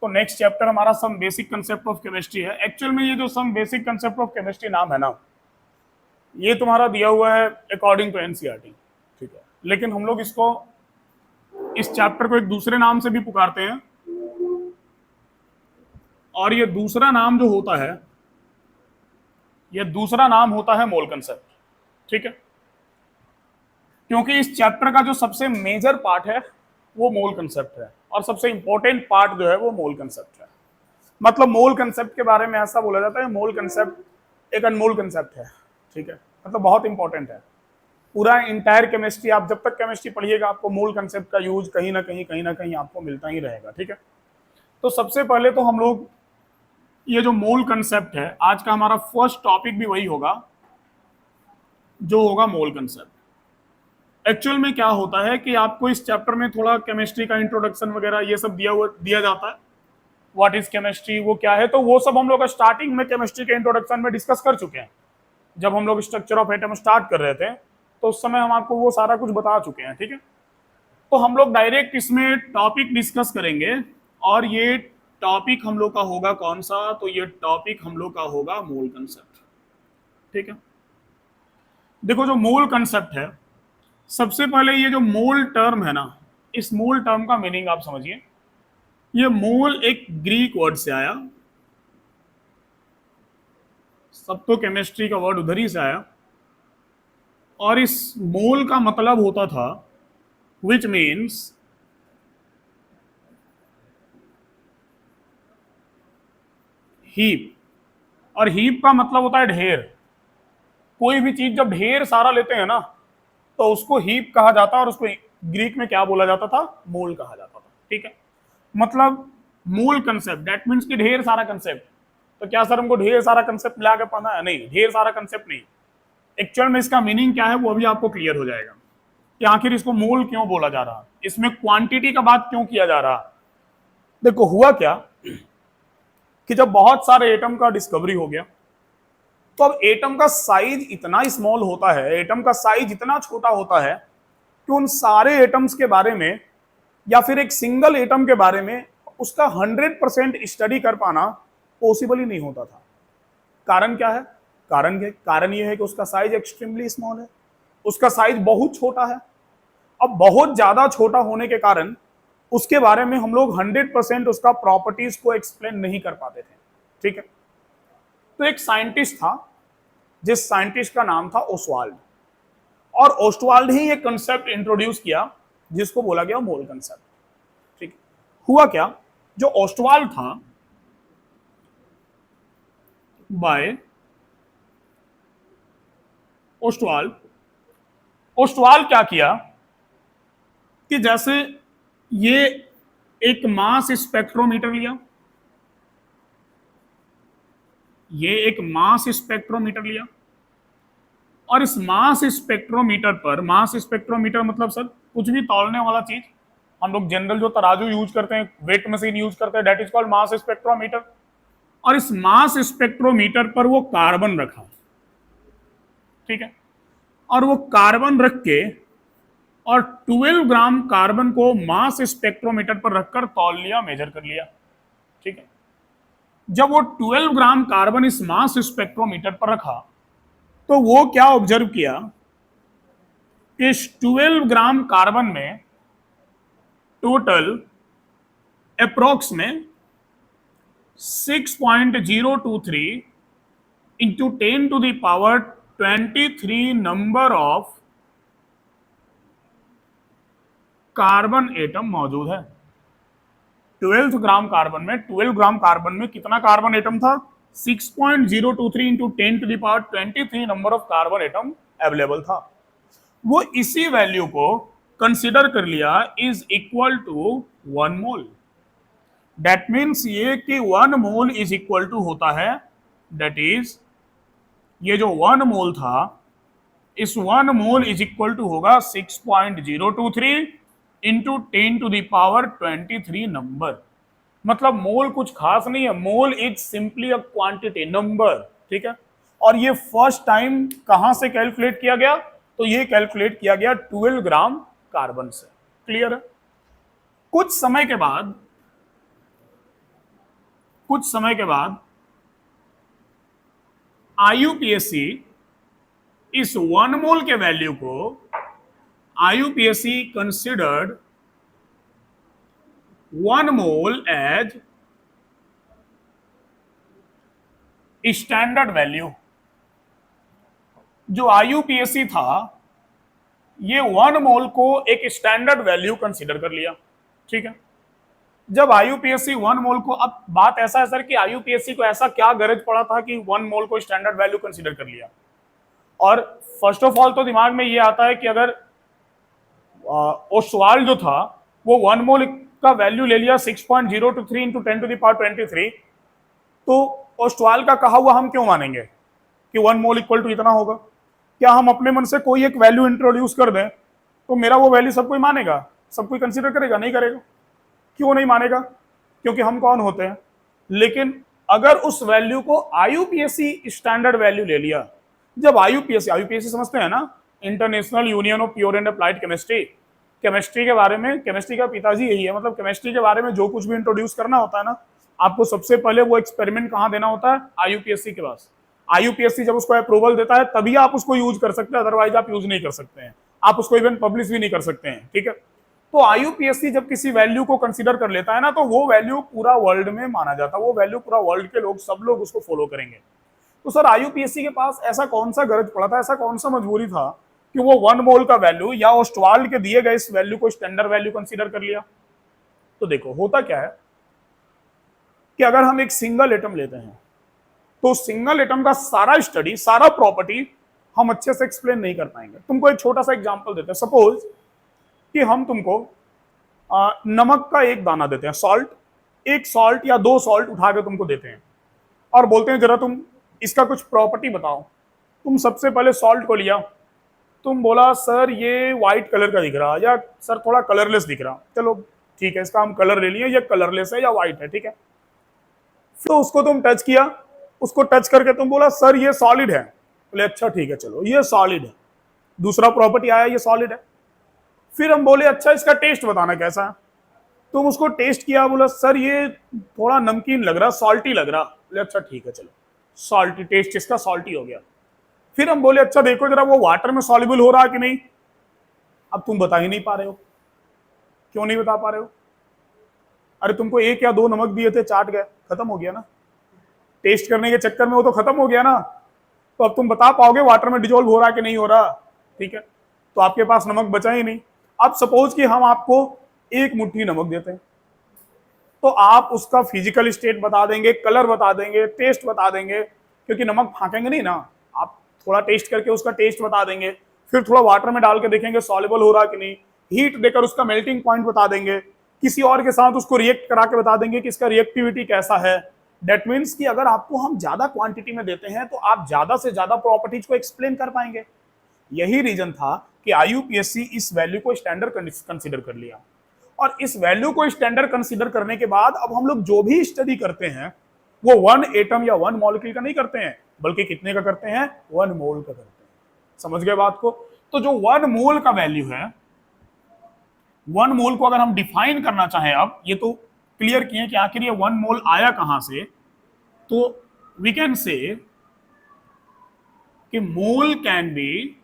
तो next chapter हमारा some basic concept of chemistry है। एक्चुअल में ये जो some basic concept of chemistry नाम है ना, ये तुम्हारा दिया हुआ है अकॉर्डिंग टू एनसीईआरटी, ठीक है। लेकिन हम लोग इसको, इस चैप्टर को एक दूसरे नाम से भी पुकारते हैं, और ये दूसरा नाम जो होता है, ये दूसरा नाम होता है मोल कंसेप्ट, ठीक है। क्योंकि इस चैप्टर का जो सबसे मेजर पार्ट है वो मोल कंसेप्ट है, और सबसे इंपॉर्टेंट पार्ट जो है वो मोल कंसेप्ट है। मतलब मोल कंसेप्ट के बारे में ऐसा बोला जाता है, मोल कंसेप्ट एक अनमोल कंसेप्ट है, ठीक है। मतलब बहुत इंपॉर्टेंट है। पूरा इंटायर केमिस्ट्री, आप जब तक केमिस्ट्री पढ़िएगा आपको मोल कंसेप्ट का यूज कहीं ना कहीं आपको मिलता ही रहेगा, ठीक है। तो सबसे पहले तो हम लोग ये जो मोल कंसेप्ट है, आज का हमारा फर्स्ट टॉपिक भी वही होगा जो होगा मोल कंसेप्ट। एक्चुअल में क्या होता है कि आपको इस चैप्टर में थोड़ा केमिस्ट्री का इंट्रोडक्शन वगैरह ये सब दिया जाता है। व्हाट इज केमिस्ट्री, वो क्या है, तो वो सब हम लोग स्टार्टिंग में केमिस्ट्री के इंट्रोडक्शन में डिस्कस कर चुके हैं। जब हम लोग स्ट्रक्चर ऑफ एटम स्टार्ट कर रहे थे तो उस समय हम आपको वो सारा कुछ बता चुके हैं, ठीक है। तो हम लोग डायरेक्ट इसमें टॉपिक डिस्कस करेंगे, और ये टॉपिक हम लोग का होगा कौन सा, तो ये टॉपिक हम लोग का होगा मोल कंसेप्ट, ठीक है। देखो जो मोल कंसेप्ट है, सबसे पहले ये जो मोल टर्म है ना, इस मोल टर्म का मीनिंग आप समझिए। ये मोल एक ग्रीक वर्ड से आया, सब तो केमिस्ट्री का वर्ड उधर ही से आया, और इस मोल का मतलब होता था विच मीन्स हीप, और हीप का मतलब होता है ढेर। कोई भी चीज जब ढेर सारा लेते हैं ना तो उसको हीप कहा जाता है, और उसको ग्रीक में क्या बोला जाता था, मोल कहा जाता था, ठीक है। मतलब मूल कंसेप्ट दैट मीन्स कि ढेर सारा कंसेप्ट। तो क्या सर हमको ढेर सारा कंसेप्ट मिला के पढ़ना है? नहीं, ढेर सारा कंसेप्ट नहीं। एक्चुअल में इसका मीनिंग क्या है वो अभी आपको क्लियर हो जाएगा कि आखिर इसको मोल क्यों बोला जा रहा, इसमें क्वांटिटी का बात क्यों किया जा रहा। देखो हुआ क्या कि जब बहुत सारे एटम का डिस्कवरी हो गया तो अब एटम का साइज इतना स्मॉल होता है, एटम का साइज इतना छोटा होता है कि उन सारे एटम्स के बारे में या फिर एक सिंगल एटम के बारे में उसका 100% स्टडी कर पाना पॉसिबल ही नहीं होता था। कारण क्या है? कारण यह है कि उसका साइज एक्सट्रीमली स्मॉल है, उसका साइज बहुत छोटा है। अब बहुत ज्यादा छोटा होने के कारण उसके बारे में हम लोग 100% उसका प्रॉपर्टीज को एक्सप्लेन नहीं कर पाते थे, ठीक है। तो एक साइंटिस्ट था, जिस साइंटिस्ट का नाम था ओस्वाल्ड, और ओस्वाल्ड ही एक कंसेप्ट इंट्रोड्यूस किया जिसको बोला गया मोल कंसेप्ट, ठीक है। हुआ क्या, जो ओस्वाल्ड था बाय ओस्वाल्ड, ओस्वाल्ड क्या किया कि जैसे ये एक मास स्पेक्ट्रोमीटर लिया, ये एक मास स्पेक्ट्रोमीटर लिया, और इस मास स्पेक्ट्रोमीटर पर, मास स्पेक्ट्रोमीटर मतलब सर कुछ भी तौलने वाला चीज, हम लोग जनरल जो तराजू यूज करते हैं, वेट मशीन यूज करते हैं, that is called mass spectrometer. और इस मास स्पेक्ट्रोमीटर पर वो कार्बन रखा, ठीक है। और वो कार्बन रख के और 12 ग्राम कार्बन को मास स्पेक्ट्रोमीटर पर रखकर तौल लिया, मेजर कर लिया, ठीक है। जब वो 12 ग्राम कार्बन इस मास स्पेक्ट्रोमीटर पर रखा तो वो क्या ऑब्जर्व किया कि इस 12 ग्राम कार्बन में टोटल अप्रोक्स में 6.023 into 10 to the power 23 number of carbon atom मौजूद है। 12 ग्राम कार्बन में, 12 ग्राम कार्बन में कितना कार्बन एटम था? 6.023 into 10 to the power 23 number of carbon atom available था। वो इसी वैल्यू को कंसिडर कर लिया is equal to 1 mole. That means ये कि 1 मोल इज इक्वल टू होता है, दैट इज ये जो 1 मोल था, इस 1 मोल इज इक्वल टू होगा 6.023 into 10 to the power 23 number. मतलब मोल कुछ खास नहीं है, mole is simply a quantity, number, ठीक है। और ये फर्स्ट टाइम कहां से कैलकुलेट किया गया? तो ये कैलकुलेट किया गया 12 ग्राम कार्बन से। क्लियर है? कुछ समय के बाद कुछ समय के बाद आईयूपीएसी इस 1 मोल के वैल्यू को आईयूपीएसी कंसिडर्ड 1 मोल एज स्टैंडर्ड वैल्यू। जो आईयूपीएसी था ये 1 मोल को एक स्टैंडर्ड वैल्यू कंसीडर कर लिया। ठीक है, जब आईयूपीएसी 1 मोल को, अब बात ऐसा है सर कि आईयूपीएसी को ऐसा क्या गरज पड़ा था कि 1 मोल को स्टैंडर्ड वैल्यू कंसीडर कर लिया। और फर्स्ट ऑफ ऑल तो दिमाग में ये आता है कि अगर ओस्वाल्ड जो था वो 1 मोल का वैल्यू ले लिया 6.023 इंटू 10⁻23, तो ओस्वाल्ड का कहा हुआ हम क्यों मानेंगे कि 1 मोल इक्वल टू इतना होगा? क्या हम अपने मन से कोई एक वैल्यू इंट्रोड्यूस कर दें तो मेरा वो वैल्यू सब कोई मानेगा, सब कोई कंसीडर करेगा? नहीं करेगा। क्यों नहीं मानेगा? क्योंकि हम कौन होते हैं। लेकिन अगर उस वैल्यू को आईयूपीएसी स्टैंडर्ड वैल्यू ले लिया, जब आईयूपीएसी समझते हैं ना, international union of pure and applied chemistry, chemistry के बारे में, केमिस्ट्री का पिताजी यही है, मतलब केमिस्ट्री के बारे में जो कुछ भी इंट्रोड्यूस करना होता है ना, आपको सबसे पहले वो एक्सपेरिमेंट कहाँ देना होता है? आईयूपीएसी के पास। आईयूपीएससी जब उसको अप्रूवल देता है तभी आप उसको यूज कर सकते हैं, अदरवाइज आप यूज नहीं कर सकते हैं, आप उसको इवन पब्लिश भी नहीं कर सकते हैं। ठीक है, तो आईयूपीएससी जब किसी वैल्यू को कंसीडर कर लेता है ना, तो वो वैल्यू पूरा वर्ल्ड में माना जाता है, वो वैल्यू पूरा वर्ल्ड के लोग, सब लोग उसको फॉलो करेंगे। तो सर आईयूपीएससी के पास ऐसा कौन सा गरज पड़ा था, ऐसा कौन सा मजबूरी था कि वो 1 मोल का वैल्यू या ओस्टवाल्ड के दिए गए इस वैल्यू को स्टैंडर्ड वैल्यू कंसीडर कर लिया? तो देखो होता क्या है कि अगर हम एक सिंगल एटम लेते हैं तो सिंगल एटम का सारा स्टडी, सारा प्रॉपर्टी हम अच्छे से एक्सप्लेन नहीं कर पाएंगे। तुमको एक छोटा सा एग्जांपल देते हैं। सपोज कि हम तुमको नमक का एक दाना देते हैं, सॉल्ट, एक सॉल्ट या 2 सॉल्ट उठा के तुमको देते हैं और बोलते हैं जरा तुम इसका कुछ प्रॉपर्टी बताओ। तुम सबसे पहले सॉल्ट को लिया, तुम बोला सर ये व्हाइट कलर का दिख रहा, या सर थोड़ा कलरलेस दिख रहा, चलो ठीक है इसका हम कलर ले लिए, ये कलरलेस है या व्हाइट है। ठीक है, तो उसको तुम टच किया, उसको टच करके तुम बोला सर ये सॉलिड है, बोले अच्छा ठीक है चलो ये सॉलिड है, दूसरा प्रॉपर्टी आया ये सॉलिड है। फिर हम बोले अच्छा इसका टेस्ट बताना कैसा है, तुम उसको टेस्ट किया, बोला सर ये थोड़ा नमकीन लग रहा, सॉल्टी लग रहा, बोले अच्छा ठीक है चलो सॉल्टी, टेस्ट इसका सॉल्टी हो गया। फिर हम बोले अच्छा देखो जरा वो वाटर में सॉल्युबल हो रहा कि नहीं, अब तुम बता ही नहीं पा रहे हो। क्यों नहीं बता पा रहे हो? अरे तुमको 1 या 2 नमक दिए थे, चाट गए, खत्म हो गया ना, टेस्ट करने के चक्कर में वो तो खत्म हो गया ना। तो अब तुम बता पाओगे वाटर में डिजोल्व हो रहा है कि नहीं हो रहा? ठीक है, तो आपके पास नमक बचा ही नहीं। अब सपोज कि हम आपको 1 मुट्ठी नमक देते हैं, तो आप उसका फिजिकल स्टेट बता देंगे, कलर बता देंगे, टेस्ट बता देंगे, क्योंकि नमक फेंकेंगे नहीं ना, आप थोड़ा टेस्ट करके उसका टेस्ट बता देंगे, फिर थोड़ा वाटर में डाल के देखेंगे सॉल्युबल हो रहा कि नहीं, हीट देकर उसका मेल्टिंग पॉइंट बता देंगे, किसी और के साथ उसको रिएक्ट करा के बता देंगे कि इसका रिएक्टिविटी कैसा है। दैट मीन्स कि अगर आपको हम ज्यादा क्वांटिटी में देते हैं तो आप ज्यादा से ज्यादा प्रॉपर्टीज को एक्सप्लेन कर पाएंगे। यही रीजन था कि आईयूपीएससी इस वैल्यू को स्टैंडर्ड कंसीडर कर लिया। और इस वैल्यू को स्टैंडर्ड कंसीडर करने के बाद अब हम लोग जो भी स्टडी करते हैं वो 1 एटम या 1 मॉलिक्यूल का नहीं करते हैं, बल्कि कितने का करते हैं? 1 मोल का करते हैं। समझ गए बात को? तो जो 1 मोल का वैल्यू है, 1 मोल को अगर हम डिफाइन करना चाहें, अब ये तो क्लियर किए कि आखिर ये 1 मोल आया कहां से, तो वी कैन से कि mole can be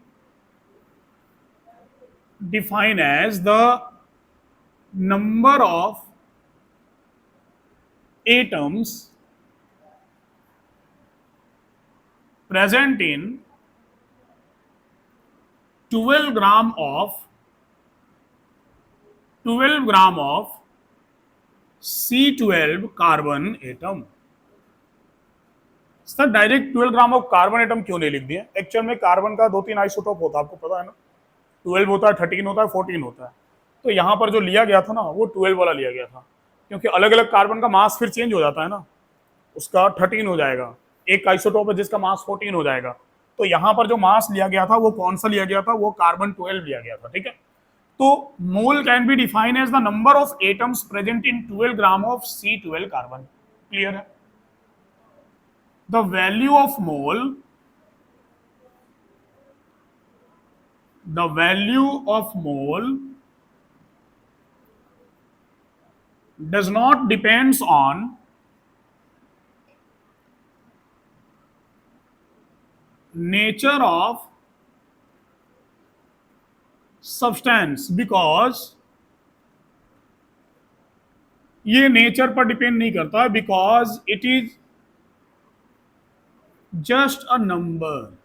define as the number of atoms present in 12 gram of C12 carbon atom. Sir direct 12 gram of carbon atom क्यों नहीं लिख दिया? एक्चुअल में कार्बन का 2-3 आइसोटोप होता है, आपको पता है ना, 12 होता है, 13 होता है, 14 होता है। तो यहां पर जो लिया गया था ना वो 12 वाला लिया गया था, क्योंकि अलग अलग कार्बन का मास फिर चेंज हो जाता है ना, उसका 13 हो जाएगा, एक आइसोटोप है जिसका मास 14 हो जाएगा। तो यहां पर जो मास लिया गया था वो कौन सा लिया गया था? वो कार्बन 12 लिया गया था। ठीक है, तो mole can be defined as the number of atoms present in 12 gram of C12 carbon. Clear है? The value of mole, does not depends on nature of substance, because ये नेचर पर डिपेंड नहीं करता, because it is just a number.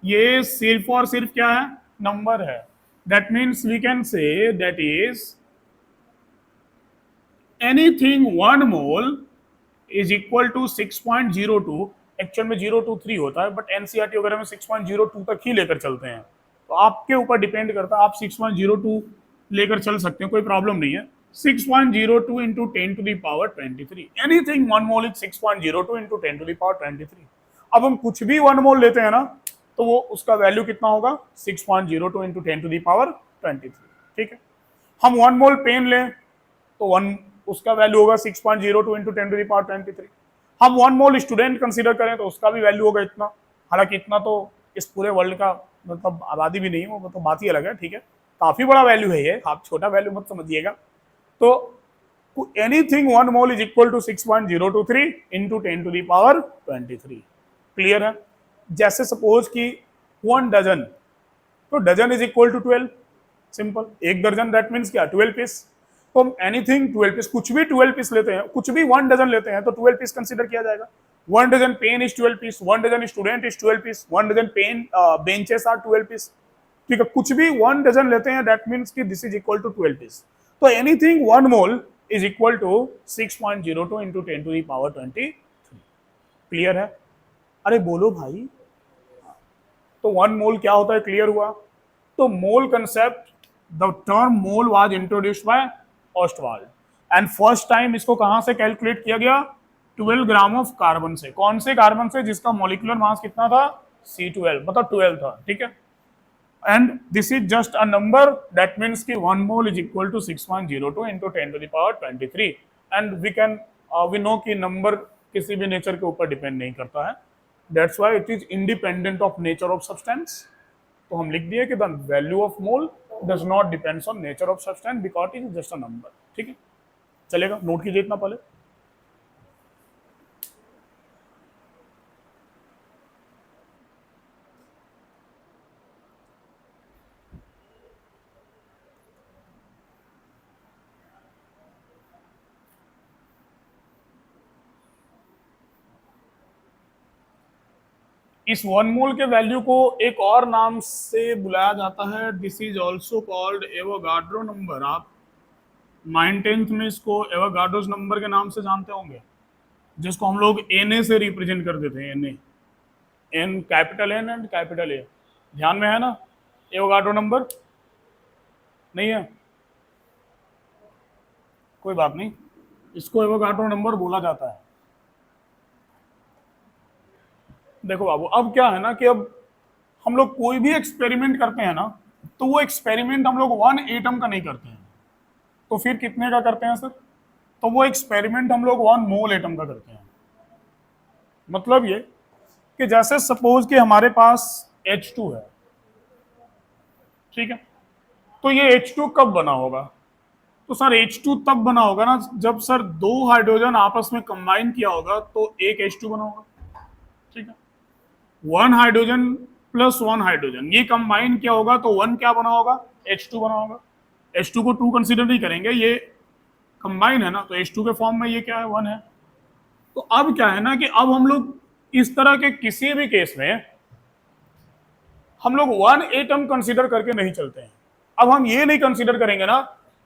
ये सिर्फ और सिर्फ क्या है, नंबर है। That means we can say that is anything 1 mole is equal to 6.02। Actual में 023 होता है, बट एनसीईआरटी वगैरह में 6.02 तक ही लेकर चलते हैं। तो आपके ऊपर डिपेंड करता है, आप 6.02 लेकर चल सकते हैं, कोई प्रॉब्लम नहीं है। 6.02 into 10⁻23, anything 1 mole is 6.02 into 10⁻23। अब हम कुछ भी 1 मोल लेते हैं ना, तो वो उसका वैल्यू कितना होगा, 6.02 इंटू 10⁻23। ठीक है। हम 1 मोल पेन लें तो वन उसका वैल्यू होगा 6.02 इंटू 10⁻23। हम 1 मोल स्टूडेंट कंसीडर करें तो उसका भी वैल्यू होगा इतना। हालांकि इतना तो इस पूरे वर्ल्ड का मतलब आबादी भी नहीं है, वो तो बात ही अलग है। ठीक है, काफी बड़ा वैल्यू है ये, आप छोटा वैल्यू मत समझिएगा। तो anything 1 mole is equal to 6.023 into 10⁻23। Clear है। जैसे सपोज कि 1 डजन, तो dozen is equal to 12। Simple, 1 दर्जन दैट मीन्स क्या, 12 पीस। तो हम एनीथिंग 12 पीस, कुछ भी 12 पीस लेते हैं, कुछ भी 1 डजन लेते हैं तो 12 पीस कंसीडर किया जाएगा। 1 dozen pen is 12 piece, 1 dozen student is 12 piece, 1 dozen pen benches are 12 piece. ठीक है, कुछ भी 1 डजन लेते हैं दैट मीन्स कि this is equal to 12 piece. तो anything 1 mole is equal to 6.02 into 10⁻23। Clear है। अरे बोलो भाई, तो 1 मोल क्या होता है, क्लियर हुआ। तो mole concept, the term mole was introduced by Ostwald, and first time इसको कहां से कैलकुलेट किया गया, 12 ग्राम ऑफ कार्बन से। कौन से कार्बन से, जिसका मॉलिक्यूलर मास कितना था, C12, मतलब 12 था। ठीक है, and this is just a number, that means कि 1 mole is equal to 6.02 into 10⁻23। And we can we know कि नंबर किसी भी नेचर के ऊपर डिपेंड नहीं करता है, that's why it is independent of nature of substance. तो हम लिख दिए कि the value of mole does not depends on nature of substance because it is just a number. ठीक है, चलेगा, नोट कीजिए इतना पहले। इस 1 मोल के वैल्यू को एक और नाम से बुलाया जाता है, this is also called Avogadro number. आप 9th में इसको एवोगाड्रोस नंबर के नाम से जानते होंगे, जिसको हम लोग Na से रिप्रेजेंट कर देते हैं। Na, N, capital N and capital A. ध्यान में है ना एवोगाड्रो नंबर, नहीं है, कोई बात नहीं, इसको एवोगाड्रो नंबर बोला जाता है। देखो बाबू, अब क्या है ना कि अब हम लोग कोई भी एक्सपेरिमेंट करते हैं ना, तो वो एक्सपेरिमेंट हम लोग 1 एटम का नहीं करते हैं, तो फिर कितने का करते हैं सर, तो वो एक्सपेरिमेंट हम लोग 1 मोल एटम का करते हैं। मतलब ये कि जैसे सपोज कि हमारे पास H2 है, ठीक है, तो ये H2 कब बना होगा, तो सर H2 तब बना होगा ना जब सर 2 हाइड्रोजन आपस में कंबाइन किया होगा तो एक H2 बना होगा। ठीक है, 1 हाइड्रोजन प्लस 1 हाइड्रोजन ये कंबाइन किया होगा तो 1 क्या बना होगा, H2 बना होगा। H2 को 2 कंसीडर नहीं करेंगे, ये कंबाइन है ना, तो H2 के फॉर्म में ये क्या है, 1 है। तो अब क्या है ना कि अब हम लोग इस तरह के किसी भी केस में हम लोग 1 एटम कंसीडर करके नहीं चलते हैं। अब हम ये नहीं कंसीडर करेंगे ना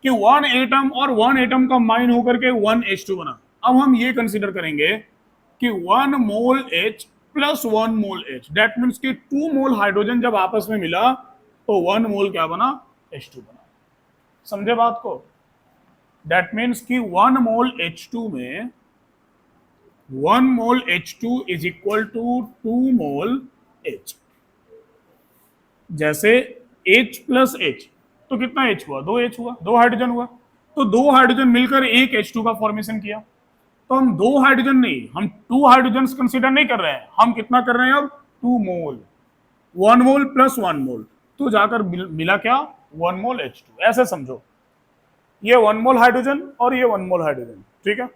कि 1 एटम और 1 एटम कंबाइन होकर के 1H2 बना। अब हम ये कंसीडर करेंगे कि 1 मोल H plus 1 mole H, that means कि 2 मोल हाइड्रोजन जब आपस में मिला तो 1 मोल क्या बना, H2 बना। समझे बात को। दैट मीन्स कि 1 मोल H2 में 1 mole H2 is equal to 2 mole H। जैसे H प्लस H, तो कितना H हुआ, 2H हुआ, 2 हाइड्रोजन हुआ, तो 2 हाइड्रोजन मिलकर एक H2 का फॉर्मेशन किया। तो हम 2 हाइड्रोजन नहीं, हम 2 हाइड्रोजन कंसीडर नहीं कर रहे हैं, हम कितना कर रहे हैं अब, 2 मोल, 1 मोल प्लस 1 मोल, तो जाकर मिला क्या, 1 मोल H2। ऐसे समझो, ये 1 मोल हाइड्रोजन और ये 1 मोल हाइड्रोजन, ठीक है,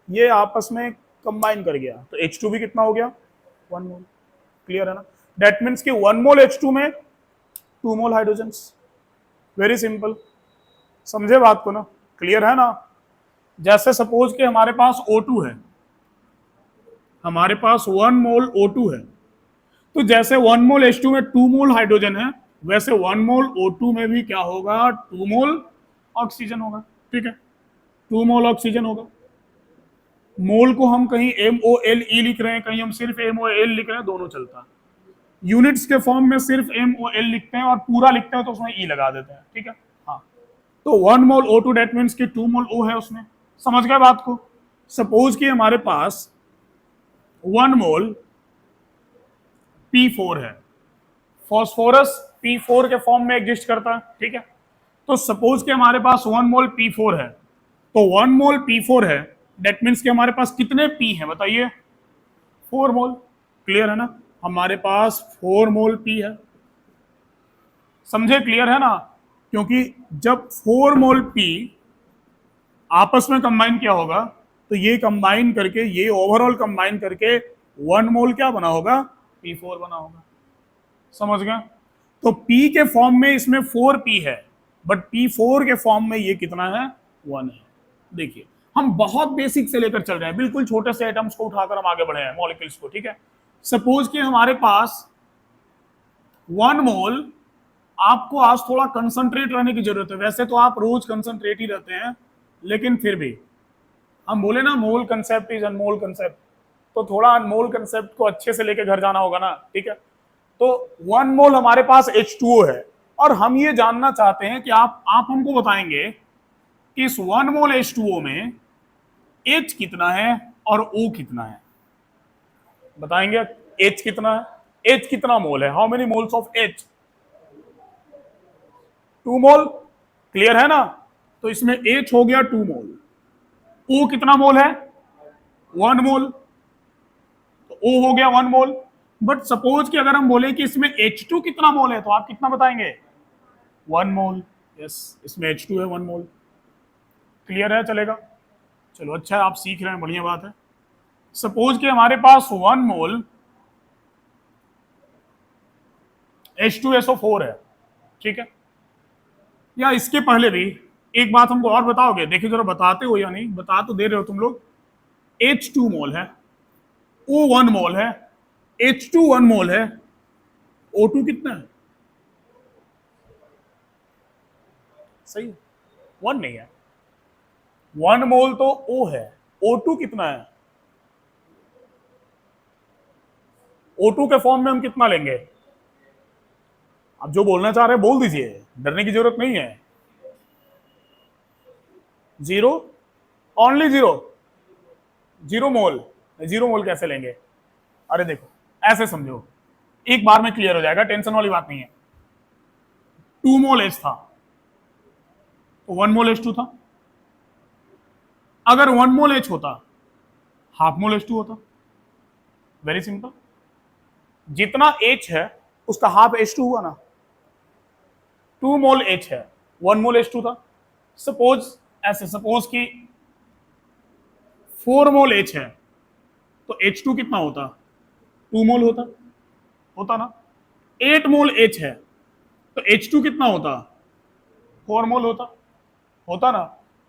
ये आपस में कंबाइन कर गया तो H2 भी कितना हो गया, 1 मोल। क्लियर है ना। दैट मीन्स कि 1 मोल H2 में 2 मोल हाइड्रोजन्स। वेरी सिंपल, समझे बात को ना, क्लियर है ना। जैसे सपोज कि हमारे पास O2 है, हमारे पास 1 मोल O2 है, तो जैसे 1 मोल H2 में 2 मोल हाइड्रोजन है, वैसे 1 मोल O2 में भी क्या होगा, 2 मोल ऑक्सीजन होगा। ठीक है, 2 मोल ऑक्सीजन होगा। मोल को हम कहीं MOLE लिख रहे हैं, कहीं हम सिर्फ MOL लिख रहे हैं, दोनों चलता है। यूनिट्स के फॉर्म में सिर्फ MOL लिखते हैं और पूरा लिखते हैं तो उसमें E लगा देते हैं। ठीक है, हाँ, तो 1 मोल O2 डेट मीन्स कि 2 मोल O है उसमें। समझ गए बात को। सपोज कि हमारे पास 1 मोल P4 है, फॉस्फोरस P4 के फॉर्म में एग्जिस्ट करता है। ठीक है, तो सपोज कि हमारे पास 1 मोल P4 है, तो 1 मोल P4 है, दैट मीन्स कि हमारे पास कितने P हैं बताइए, 4 मोल। क्लियर है ना, हमारे पास 4 मोल P है। समझे, क्लियर है ना, क्योंकि जब 4 मोल P आपस में कंबाइन किया होगा तो ये कंबाइन करके, ये ओवरऑल कंबाइन करके 1 मोल क्या बना होगा, P4 बना होगा। समझ गए, तो P के फॉर्म में इसमें 4P है, बट P4 के फॉर्म में ये कितना है, 1 है। देखिए, हम बहुत बेसिक से लेकर चल रहे हैं, बिल्कुल छोटे से एटम्स को उठाकर हम आगे बढ़े हैं, मॉलिक्यूल्स को। ठीक है, सपोज कि हमारे पास 1 मोल, आपको आज थोड़ा कंसंट्रेट रहने की जरूरत है, वैसे तो आप रोज कंसंट्रेट ही रहते हैं, लेकिन फिर भी हम बोले ना मोल कंसेप्ट इज अनमोल कंसेप्ट, तो थोड़ा अनमोल कंसेप्ट को अच्छे से लेके घर जाना होगा ना। ठीक है, तो 1 मोल हमारे पास H2O है, और हम ये जानना चाहते हैं कि आप हमको बताएंगे कि इस 1 मोल H2O में H कितना है और O कितना है। बताएंगे H कितना है, H कितना मोल है, how many moles of H, 2 mole. Clear है ना, तो इसमें H हो गया 2 मोल, O कितना मोल है, 1 मोल, तो O हो गया 1 मोल। बट सपोज कि अगर हम बोले कि इसमें H2 कितना मोल है, तो आप कितना बताएंगे, 1 मोल। यस, इसमें H2 है 1 मोल। क्लियर है, चलेगा, चलो अच्छा है, आप सीख रहे हैं, बढ़िया बात है। सपोज कि हमारे पास 1 मोल H2SO4 है। ठीक है, या इसके पहले भी एक बात हमको और बताओगे, देखिए जरा बताते हो या नहीं, बता तो दे रहे हो तुम लोग। H2 मोल है, O 1 मोल है, H2 1 मोल है, O2 कितना है, सही है, 1 नहीं है, 1 मोल तो O है, O2 कितना है, O2 के फॉर्म में हम कितना लेंगे, आप जो बोलना चाह रहे हैं बोल दीजिए, डरने की जरूरत नहीं है। 0, ओनली 0, 0 मोल। 0 मोल कैसे लेंगे, अरे देखो ऐसे समझो, एक बार में क्लियर हो जाएगा, टेंशन वाली बात नहीं है। 2 मोल H था तो 1 मोल H2 था, अगर 1 मोल H होता, हाफ मोल H2 होता। वेरी सिंपल, जितना H है उसका हाफ H2 हुआ ना। 2 मोल H है, 1 मोल H2 था। सपोज ऐसे, सपोज कि 4 मोल H है, तो H2 कितना होता, 2 मोल होता ना। 8 मोल H है, तो H2 कितना होता, 4 मोल होता ना।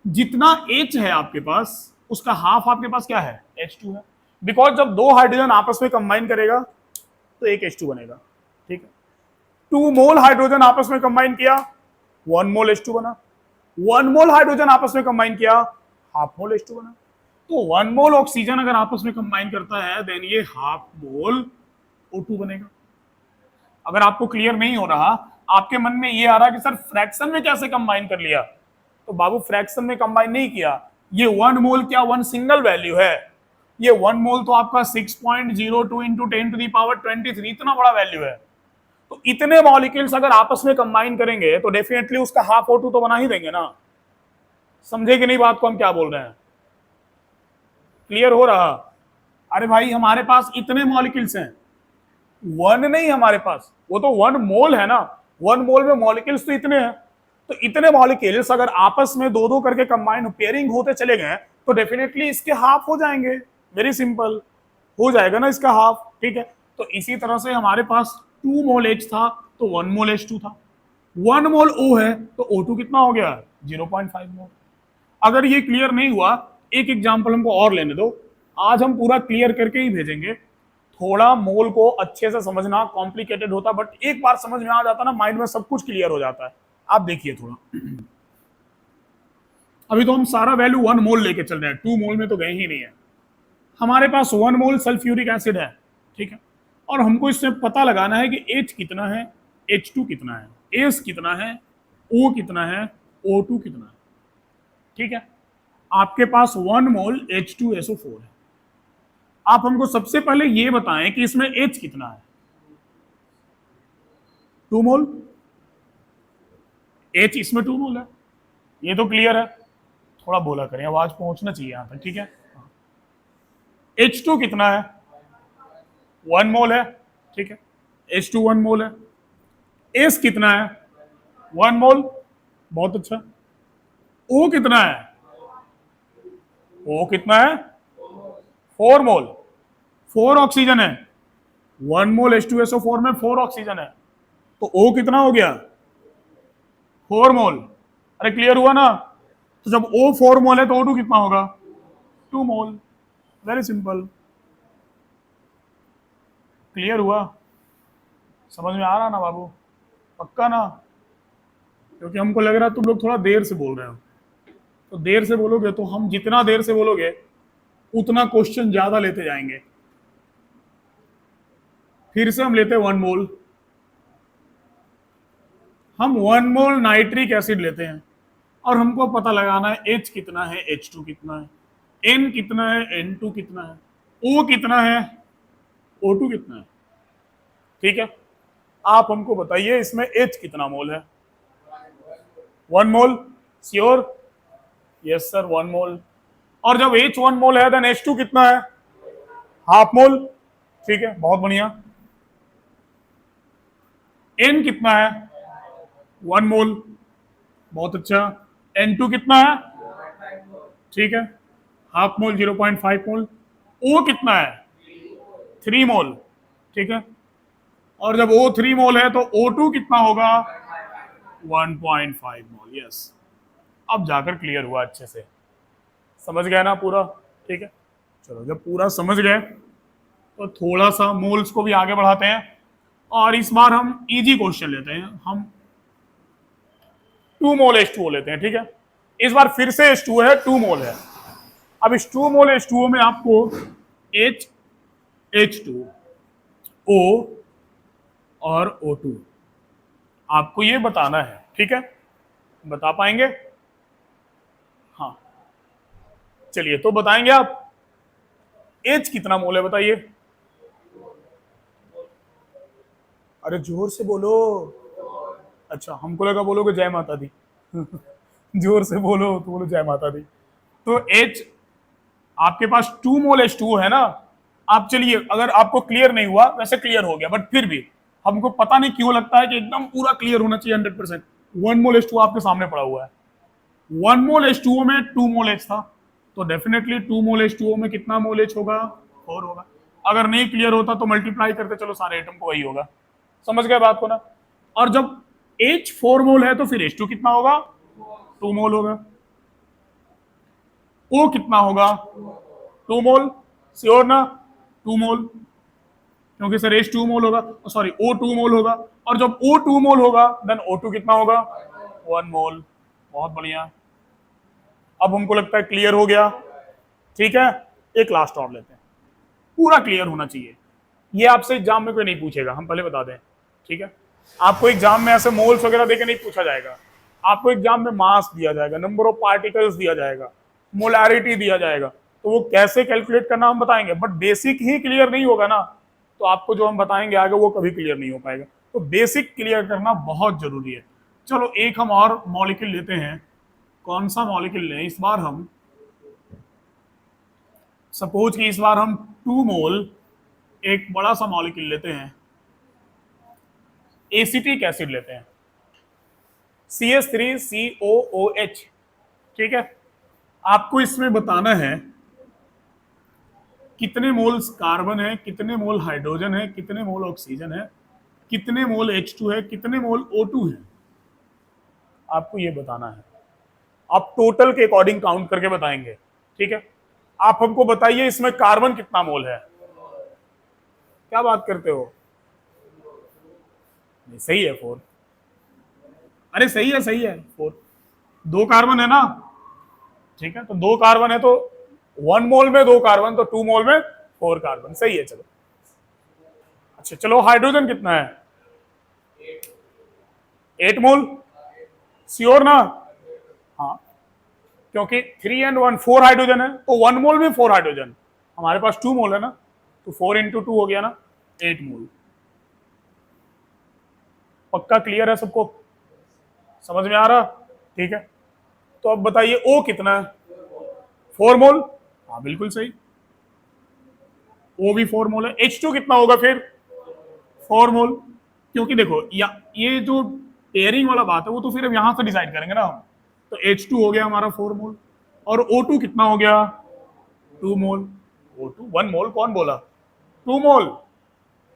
जितना H है आपके पास उसका हाफ आपके पास क्या है, H2 है, बिकॉज जब 2 हाइड्रोजन आपस में कंबाइन करेगा तो एक H2 बनेगा। ठीक है, 2 मोल हाइड्रोजन आपस में कंबाइन किया, 1 मोल H2 बना। 1 मोल हाइड्रोजन आपस में कंबाइन किया, हाफ मोल H2 बना। तो 1 मोल ऑक्सीजन अगर आपस में कंबाइन करता है देन ये हाफ मोल O2 बनेगा। अगर आपको क्लियर नहीं हो रहा, आपके मन में ये आ रहा कि सर फ्रैक्शन में कैसे कंबाइन कर लिया, तो बाबू फ्रैक्शन में कंबाइन नहीं किया, ये 1 मोल क्या 1 सिंगल वैल्यू है, ये 1 मोल तो आपका 6.02 इंटू 10 टू दी पावर 23, इतना बड़ा वैल्यू है। तो इतने मॉलिक्यूल्स अगर आपस में कंबाइन करेंगे तो डेफिनेटली उसका हाफ O2 तो बना ही देंगे ना। समझे कि नहीं बात को हम क्या बोल रहे हैं, क्लियर हो रहा। अरे भाई हमारे पास इतने मॉलिक्यूल्स हैं, 1 नहीं हमारे पास, वो तो 1 मोल है ना, 1 मोल में मॉलिक्यूल्स तो इतने हैं, तो इतने मॉलिक्यूल्स अगर आपस में दो करके कंबाइन पेयरिंग होते चले गए तो डेफिनेटली इसके हाफ हो जाएंगे। वेरी सिंपल, हो जाएगा ना इसका हाफ। ठीक है, तो इसी तरह से हमारे पास 2 मोल H था तो 1 मोल H2 था, 1 मोल O है तो O2 कितना हो गया? 0.5 मोल। अगर ये क्लियर नहीं हुआ, एक एग्जाम्पल हमको और लेने दो, आज हम पूरा क्लियर करके ही भेजेंगे। थोड़ा मोल को अच्छे से समझना कॉम्प्लिकेटेड होता, बट एक बार समझ में आ जाता ना, माइंड में सब कुछ क्लियर हो जाता है। आप देखिए थोड़ा, अभी तो हम सारा वैल्यू 1 मोल लेके चल रहे हैं, 2 मोल में तो गए ही नहीं है। हमारे पास 1 मोल सल्फ्यूरिक एसिड है, ठीक है, और हमको इससे पता लगाना है कि H कितना है, H2 कितना है, S कितना है, O कितना है, O2 कितना है। ठीक है, आपके पास 1 मोल H2SO4 है। आप हमको सबसे पहले ये बताएं कि इसमें H कितना है? 2 मोल। H इसमें 2 मोल है, ये तो क्लियर है। थोड़ा बोला करें, आवाज पहुंचना चाहिए यहां तक, ठीक है। H2 कितना है? 1 मोल है, ठीक है, H2 1 मोल है। S कितना है? 1 मोल, बहुत अच्छा। O कितना है? O कितना है? 4 मोल, 4 ऑक्सीजन है। 1 मोल H2SO4 में 4 ऑक्सीजन है, तो O कितना हो गया? 4 मोल। अरे क्लियर हुआ ना? तो जब O 4 मोल है तो O2 कितना होगा? 2 मोल। Very simple. क्लियर हुआ? समझ में आ रहा ना बाबू? पक्का ना? क्योंकि हमको लग रहा है तुम लोग थोड़ा देर से बोल रहे हो, तो देर से बोलोगे तो हम जितना देर से बोलोगे उतना क्वेश्चन ज्यादा लेते जाएंगे। फिर से हम लेते हैं 1 मोल, हम 1 मोल नाइट्रिक एसिड लेते हैं और हमको पता लगाना है H कितना है, H2 कितना है, N कितना है, N2 कितना है, O कितना है, O2 कितना है। ठीक है, आप हमको बताइए इसमें H कितना मोल है? 1 मोल। श्योर? यस सर, 1 मोल। और जब H 1 मोल है देन H2 कितना है? Half mole. ठीक है, बहुत बढ़िया। N कितना है? 1 मोल, बहुत अच्छा। N2 कितना है? ठीक है, हाफ मोल, 0.5 मोल। O कितना है? 3 मोल, ठीक है। और जब O 3 मोल है तो O2 कितना होगा? 1.5 मोल। यस, अब जाकर क्लियर हुआ, अच्छे से समझ गए ना पूरा? ठीक है, चलो जब पूरा समझ गए तो थोड़ा सा मोल्स को भी आगे बढ़ाते हैं, और इस बार हम इजी क्वेश्चन लेते हैं। हम 2 मोल H2O लेते हैं, ठीक है। इस बार फिर से H2O है, 2 मोल है। अब इस 2 मोल H2O में आपको H, H2O और O2 आपको ये बताना है, ठीक है। बता पाएंगे? हाँ, चलिए तो बताएंगे आप। H कितना मोल है बताइए? अरे जोर से बोलो। अच्छा, हमको लगा बोलोगे जय माता दी। जोर से बोलो तो बोलो जय माता दी। तो H आपके पास 2 मोल H2O है ना। आप चलिए, अगर आपको क्लियर नहीं हुआ, वैसे क्लियर हो गया, बट फिर भी हमको पता नहीं क्यों लगता है कि एकदम पूरा क्लियर होना चाहिए 100%। 1 मोल H2O आपके सामने पड़ा हुआ है। 1 मोल H2O में 2 मोल H था, तो डेफिनेटली 2 मोल H2O में कितना मोल H होगा? 4 होगा। अगर नहीं क्लियर होता तो मल्टीप्लाई करते चलो, सारे एटम को वही होगा। समझ गए बात को ना? और जब H 4 मोल है तो फिर H2 कितना होगा? 2 मोल होगा। O कितना होगा? 2 मोल। श्योर ना? 2 मोल, क्योंकि सर H 2 मोल होगा, सॉरी O 2 मोल होगा। और जब O 2 मोल होगा देन O2 कितना होगा? 1 मोल। बहुत बढ़िया, अब हमको लगता है क्लियर हो गया। ठीक है, एक लास्ट और लेते हैं, पूरा क्लियर होना चाहिए। ये आपसे एग्जाम में कोई नहीं पूछेगा, हम पहले बता दें, ठीक है। आपको एग्जाम में ऐसे मोल्स वगैरह देके नहीं पूछा जाएगा। आपको एग्जाम में मास दिया जाएगा, नंबर ऑफ पार्टिकल्स दिया जाएगा, मोलैरिटी दिया जाएगा, तो वो कैसे कैलकुलेट करना हम बताएंगे। बट बेसिक ही क्लियर नहीं होगा ना, तो आपको जो हम बताएंगे आगे वो कभी क्लियर नहीं हो पाएगा। तो बेसिक क्लियर करना बहुत जरूरी है। चलो एक हम और मॉलिक्यूल लेते हैं। कौन सा मॉलिक्यूल लें इस बार हम? सपोज कि इस बार हम 2 मोल एक बड़ा सा मॉलिक्यूल लेते हैं, एसिटिक एसिड लेते हैं, CH3COOH। ठीक है, आपको इसमें बताना है कितने मोल्स कार्बन है, कितने मोल हाइड्रोजन है, कितने मोल ऑक्सीजन है, कितने मोल H2 है, कितने मोल O2 है, आपको ये बताना है। आप टोटल के अकॉर्डिंग काउंट करके बताएंगे, ठीक है। आप हमको बताइए इसमें कार्बन कितना मोल है। क्या बात करते हो? नहीं, सही है 4। अरे सही है 4। 2 कार्बन है ना, ठीक है। तो 2 कार्बन है तो 1 मोल में 2 कार्बन, तो 2 मोल में 4 कार्बन, सही है। चलो अच्छा, चलो हाइड्रोजन कितना है? 8 मोल, श्योर ना? हाँ, क्योंकि 3 एंड 1 4 हाइड्रोजन है, तो 1 मोल में 4 हाइड्रोजन, हमारे पास 2 मोल है ना, तो 4 इंटू 2 हो गया ना 8 मोल। पक्का क्लियर है सबको? समझ में आ रहा? ठीक है। तो अब बताइए ओ कितना है? 4 मोल। हाँ बिल्कुल सही, ओ भी 4 मोल है। H2 कितना होगा फिर? 4 मोल। क्योंकि देखो या ये जो पेयरिंग वाला बात है वो तो फिर अब यहां से डिसाइड करेंगे ना हम। तो H2 हो गया हमारा 4 मोल, और O2 कितना हो गया? 2 मोल। O2 1 मोल कौन बोला? 2 मोल।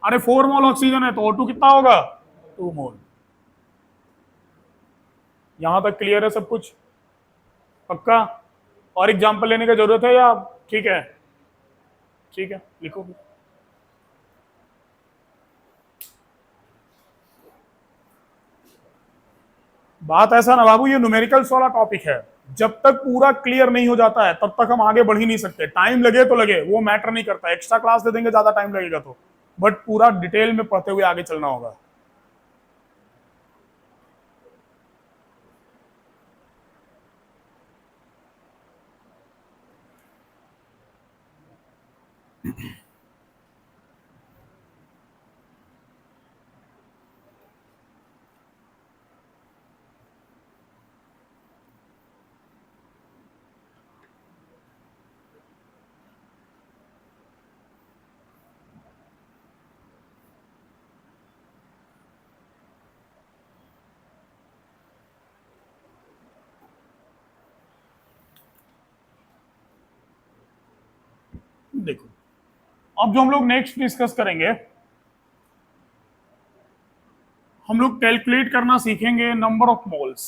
अरे 4 मोल ऑक्सीजन है तो O2 कितना होगा? 2 मोल। यहां तक क्लियर है सब कुछ? पक्का? और एग्जांपल लेने की जरूरत है या ठीक है? ठीक है, लिखो। बात ऐसा ना बाबू, ये न्यूमेरिकल्स वाला टॉपिक है, जब तक पूरा क्लियर नहीं हो जाता है तब तक हम आगे बढ़ ही नहीं सकते। टाइम लगे तो लगे, वो मैटर नहीं करता, एक्स्ट्रा क्लास दे देंगे ज्यादा टाइम लगेगा तो, बट पूरा डिटेल में पढ़ते हुए आगे चलना होगा। देखो, अब जो हम लोग नेक्स्ट डिस्कस करेंगे, हम लोग कैलकुलेट करना सीखेंगे नंबर ऑफ मोल्स।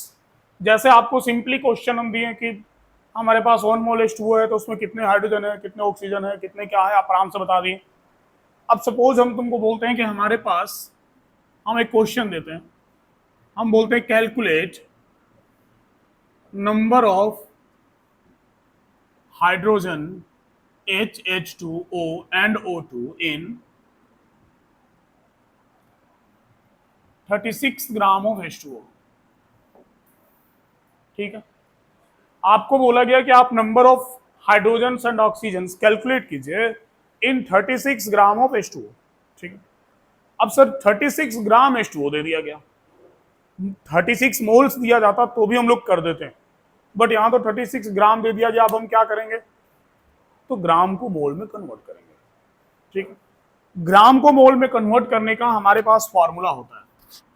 जैसे आपको सिंपली क्वेश्चन हम दिए कि हमारे पास 1 मोल H2O है तो उसमें कितने हाइड्रोजन है, कितने ऑक्सीजन है, कितने क्या है, आप आराम से बता दिए। अब सपोज हम तुमको बोलते हैं कि हमारे पास, हम एक क्वेश्चन देते हैं, हम बोलते हैं calculate number of hydrogen HH2O and O2 in 36 gram of H2O। ठीक है, आपको बोला गया कि आप number of hydrogen and oxygen calculate कीजिए इन 36 ग्राम ऑफ H2O। ठीक है, अब सर 36 ग्राम H2O दे दिया गया, 36 मोल्स दिया जाता तो भी हम लोग कर देते हैं, बट यहां तो 36 ग्राम दे दिया गया। अब हम क्या करेंगे? तो ग्राम को मोल में कन्वर्ट करेंगे। ठीक है, ग्राम को मोल में कन्वर्ट करने का हमारे पास फॉर्मूला होता है।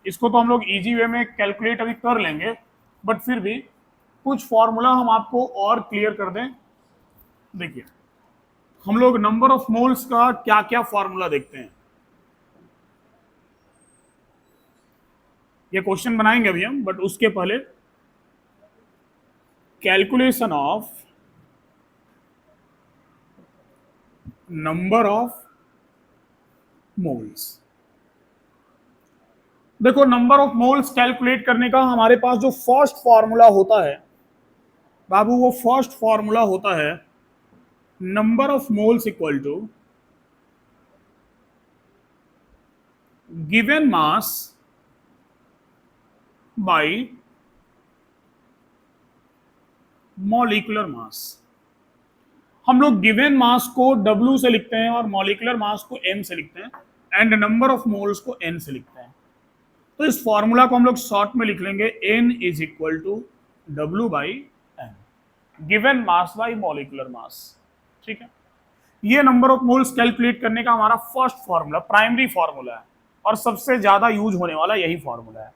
इसको तो हम लोग इजी वे में कैलकुलेट अभी कर लेंगे, बट फिर भी कुछ फॉर्मूला हम आपको और क्लियर कर दें। देखिए, हम लोग नंबर ऑफ मोल्स का क्या क्या फॉर्मूला देखते हैं। ये क्वेश्चन बनाएंगे अभी हम, बट उसके पहले calculation of number of moles. देखो, नंबर ऑफ मोल्स कैलकुलेट करने का हमारे पास जो फर्स्ट फॉर्मूला होता है बाबू, वो फर्स्ट फॉर्मूला होता है number of moles equal to given mass by molecular mass. हम लोग गिवन मास को W से लिखते हैं और मॉलिक्यूलर मास को M से लिखते हैं, एंड नंबर ऑफ मोल्स को N से लिखते हैं। तो इस फॉर्मूला को हम लोग शॉर्ट में लिख लेंगे N is equal to W by M, given mass by molecular mass. ठीक है, ये नंबर ऑफ मोल्स कैलकुलेट करने का हमारा फर्स्ट फॉर्मूला, प्राइमरी फॉर्मूला है, और सबसे ज्यादा यूज होने वाला यही फॉर्मूला है।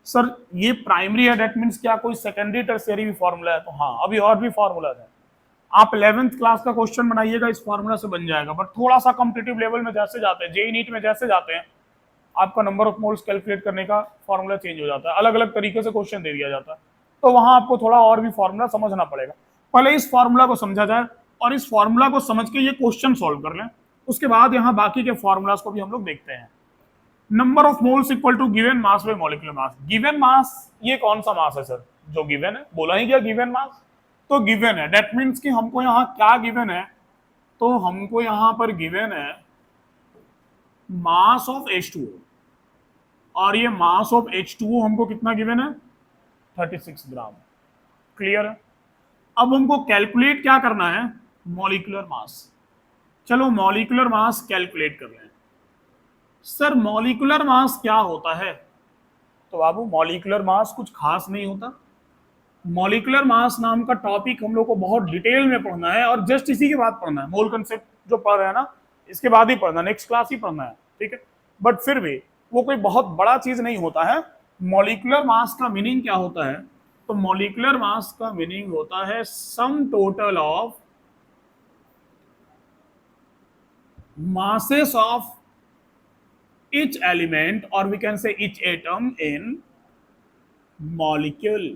सर ये प्राइमरी है, दैट मीन्स क्या कोई सेकेंडरी टर्शियरी भी फॉर्मूला है? तो हाँ, अभी और भी फॉर्मूला है। आप 11th क्लास का क्वेश्चन बनाइएगा इस फॉर्मूला से बन जाएगा, बट थोड़ा सा कॉम्पिटिटिव लेवल में जैसे जाते हैं, जेई नीट में जैसे जाते हैं, आपका नंबर ऑफ मोल्स कैलकुलेट करने का फॉर्मूला चेंज हो जाता है, अलग अलग तरीके से क्वेश्चन दे दिया जाता है, तो वहां आपको थोड़ा और भी फॉर्मूला समझना पड़ेगा। पहले इस फॉर्मूला को समझा जाए और इस फॉर्मूला को समझ के ये क्वेश्चन सॉल्व कर लें, उसके बाद यहाँ बाकी के फॉर्मूलाज को भी हम लोग देखते हैं। Number of moles equal to given mass by molecular mass. Given mass ये कौन सा मास है सर? जो गिवन है, बोला ही क्या गिवन मास, तो गिवन है, दैट मीन्स कि हमको यहाँ क्या गिवन है, तो हमको यहाँ पर गिवन है मास ऑफ H2O, और ये मास ऑफ H2O हमको कितना गिवन है? 36 ग्राम। क्लियर है? अब हमको कैलकुलेट क्या करना है? Molecular mass. चलो मॉलिक्यूलर मास कैलकुलेट कर लें। सर मॉलिक्यूलर मास क्या होता है? तो बाबू मॉलिक्यूलर मास कुछ खास नहीं होता। मॉलिक्यूलर मास नाम का टॉपिक हम लोग को बहुत डिटेल में पढ़ना है, और जस्ट इसी के बाद पढ़ना है, मोल कंसेप्ट जो पढ़ रहे हैं ना, इसके बाद ही पढ़ना, नेक्स्ट क्लास ही पढ़ना है, ठीक है। बट फिर भी वो कोई बहुत बड़ा चीज नहीं होता है। मॉलिक्यूलर मास का मीनिंग क्या होता है? तो मॉलिक्यूलर मास का मीनिंग होता है sum total of masses of each element, or we can say each atom in molecule।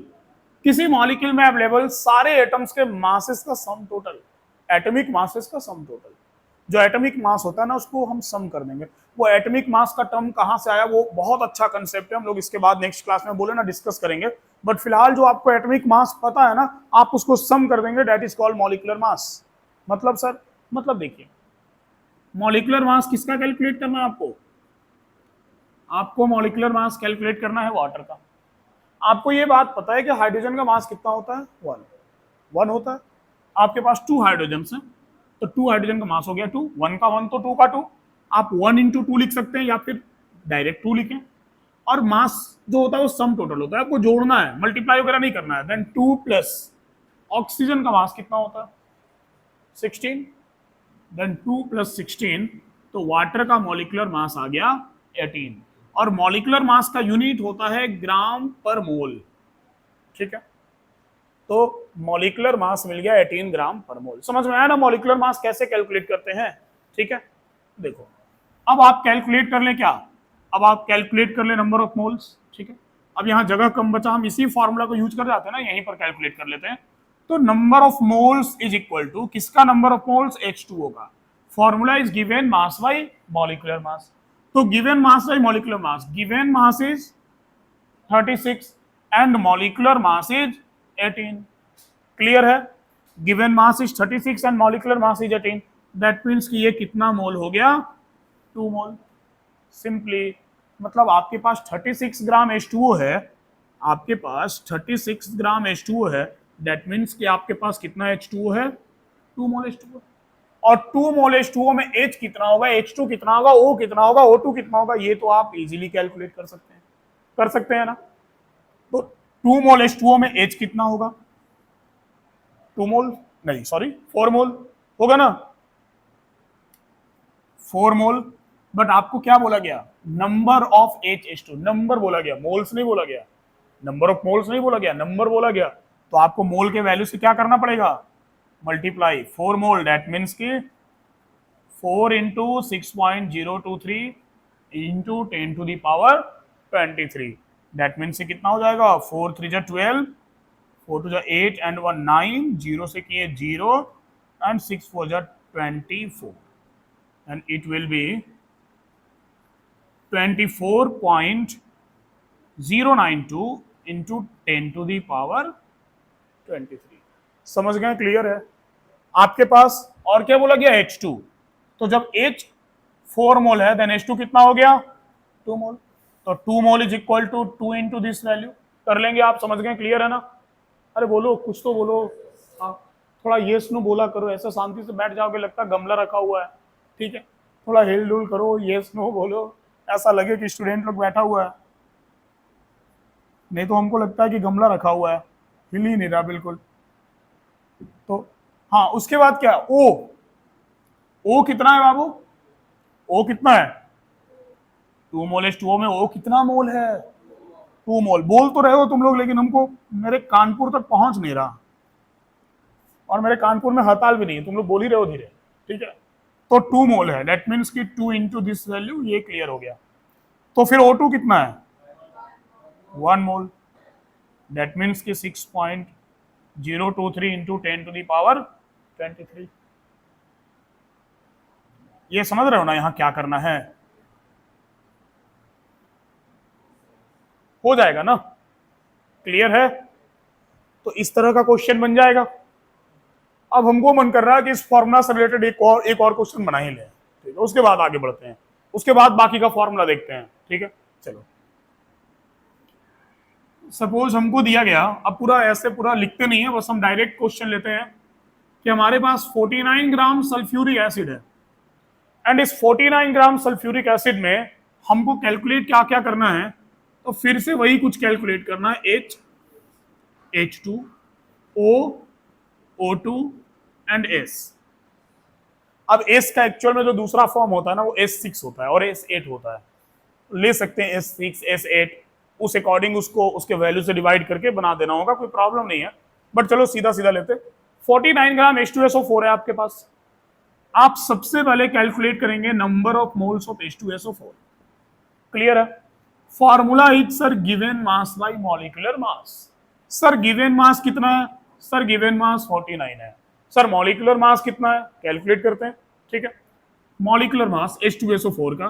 किसी मॉलिक्यूल में अवेलेबल सारे एटम्स के मासेस का सम टोटल, एटॉमिक मासेस का सम टोटल। जो एटॉमिक मास होता है ना, उसको हम सम कर देंगे। वो एटॉमिक मास का टर्म कहां से आया, वो बहुत अच्छा कंसेप्ट है, हम लोग इसके बाद नेक्स्ट क्लास में बोले ना डिस्कस करेंगे। बट फिलहाल जो आपको एटॉमिक मास पता है ना, आप उसको सम कर देंगे, that is called molecular mass. मतलब सर, मतलब देखिए, मॉलिक्यूलर मास किसका कैलकुलेट करना है आपको? आपको मॉलिक्यूलर मास कैलकुलेट करना है वाटर का। आपको ये बात पता है कि हाइड्रोजन का मास कितना होता है? 1 होता है। आपके पास 2 हाइड्रोजन हैं, तो 2 हाइड्रोजन का मास हो गया 2, 1 का 1 तो 2 का 2। आप 1 इंटू 2 लिख सकते हैं, या फिर डायरेक्ट 2 लिखें। और मास जो होता है वो सम टोटल होता है, आपको जोड़ना है, मल्टीप्लाई वगैरह नहीं करना है। देन 2 प्लस ऑक्सीजन का मास कितना होता है? 16। देन 2 प्लस 16, तो वाटर का मॉलिक्यूलर मास आ गया 18। और मॉलिक्यूलर मास का यूनिट होता है ग्राम पर मोल, ठीक है। तो मॉलिक्यूलर मास मिल गया 18 ग्राम पर मोल। समझ में आया ना मॉलिक्यूलर मास कैसे कैलकुलेट करते हैं? ठीक है, देखो अब आप कैलकुलेट कर ले क्या, अब आप कैलकुलेट कर ले नंबर ऑफ मोल्स, ठीक है। अब यहां जगह कम बचा, हम इसी फॉर्मूला को यूज कर जाते हैं ना, यहीं पर कैलकुलेट कर लेते हैं। तो number of moles is equal to किसका? नंबर ऑफ मोल्स, H2O का। Formula is given mass by molecular mass. तो given mass by molecular mass, given mass is 36 and molecular mass is 18। Clear है? Given mass is 36 and molecular mass is 18। That means कि ये कितना मोल हो गया? 2 मोल। Simply मतलब आपके पास 36 ग्राम H2O है, आपके पास 36 ग्राम H2O है, दैट मीन्स कि आपके पास कितना H2O है? 2 मोल H2O। और 2 मोल H2O में H कितना होगा, H2 कितना होगा, O कितना होगा, O2 कितना होगा, ये तो आप इजीली कैलकुलेट कर सकते हैं ना। तो 2 मोल H2O में H कितना होगा? 2 मोल नहीं, सॉरी 4 मोल होगा ना, 4 मोल। बट आपको क्या बोला गया? नंबर ऑफ H2, नंबर बोला गया, मोल्स नहीं बोला गया। नंबर ऑफ मोल्स नहीं बोला गया, नंबर बोला गया। तो आपको मोल के वैल्यू से क्या करना पड़ेगा? मल्टीप्लाई। 4 मोल दैट मीन्स की 4 into 6.023 into 10 to the power 23। That means से कितना हो जाएगा? 4 3 जा 12, 4 2 जा 8 एंड 1 9, 0 से किए 0 एंड 6 4 जा 24 and it will be 24.092 into 10 to the power 23। समझ गए? क्लियर है? आपके पास और क्या बोला गया? H2। तो जब H 4 मोल है देन H2 कितना हो गया? 2 मोल। तो 2 mole is equal to 2 into this value. कर लेंगे आप? समझ गए? क्लियर है ना? अरे बोलो, कुछ तो बोलो। थोड़ा येस नो बोला करो, ऐसा शांति से बैठ जाओगे लगता गमला रखा हुआ है, ठीक है। थोड़ा हिल डुल करो, येस नो बोलो, ऐसा लगे कि स्टूडेंट लोग बैठा हुआ है, नहीं तो हमको लगता है कि गमला रखा हुआ है, हिल ही नहीं रहा बिल्कुल। तो हाँ, उसके बाद क्या? ओ कितना है बाबू? ओ कितना है? 2 मोल H2O में ओ कितना मोल है? 2 मोल। बोल तो रहे हो तुम लोग, लेकिन हमको मेरे कानपुर तक पहुंच नहीं रहा। और मेरे कानपुर में हड़ताल भी नहीं है, तुम लोग बोल ही रहे हो धीरे, ठीक है। तो 2 मोल है, दैट मीन्स कि 2 इंटू दिस वैल्यू, ये क्लियर हो गया। तो फिर O2 कितना है? 1 मोल, दैट मीन्स कि 6.023 इंटू 10 टू द पावर 23। ये समझ रहे हो ना यहां क्या करना है? हो जाएगा ना, क्लियर है? तो इस तरह का क्वेश्चन बन जाएगा। अब हमको मन कर रहा है कि इस फॉर्मूला से रिलेटेड एक और क्वेश्चन बना ही ले, ठीक है, उसके बाद आगे बढ़ते हैं, उसके बाद बाकी का फॉर्मूला देखते हैं, ठीक है। चलो, सपोज हमको दिया गया, अब पूरा ऐसे पूरा लिखते नहीं है, बस हम डायरेक्ट क्वेश्चन लेते हैं कि हमारे पास 49 ग्राम सल्फ्यूरिक एसिड है, एंड इस 49 ग्राम सल्फ्यूरिक एसिड में हमको कैलकुलेट क्या क्या करना है। तो फिर से वही कुछ कैलकुलेट करना है, H2O O2 एंड S। अब S का एक्चुअल में जो दूसरा फॉर्म होता है ना, वो S6 होता है और S8 होता है। ले सकते हैं S6 S8, उस अकॉर्डिंग उसको उसके वैल्यू से डिवाइड करके बना देना होगा, कोई प्रॉब्लम नहीं है। बट चलो सीधा सीधा लेते। 49 ग्राम H2SO4 है आपके पास। आप सबसे पहले कैलकुलेट करेंगे number of moles of H2SO4। Clear है? Formula is sir given mass by molecular mass. Sir given mass कितना है? सर गिवन मास 49 है। सर मॉलिक्यूलर मास कितना है? कैलकुलेट करते हैं, ठीक है। मॉलिक्यूलर मास H2SO4 का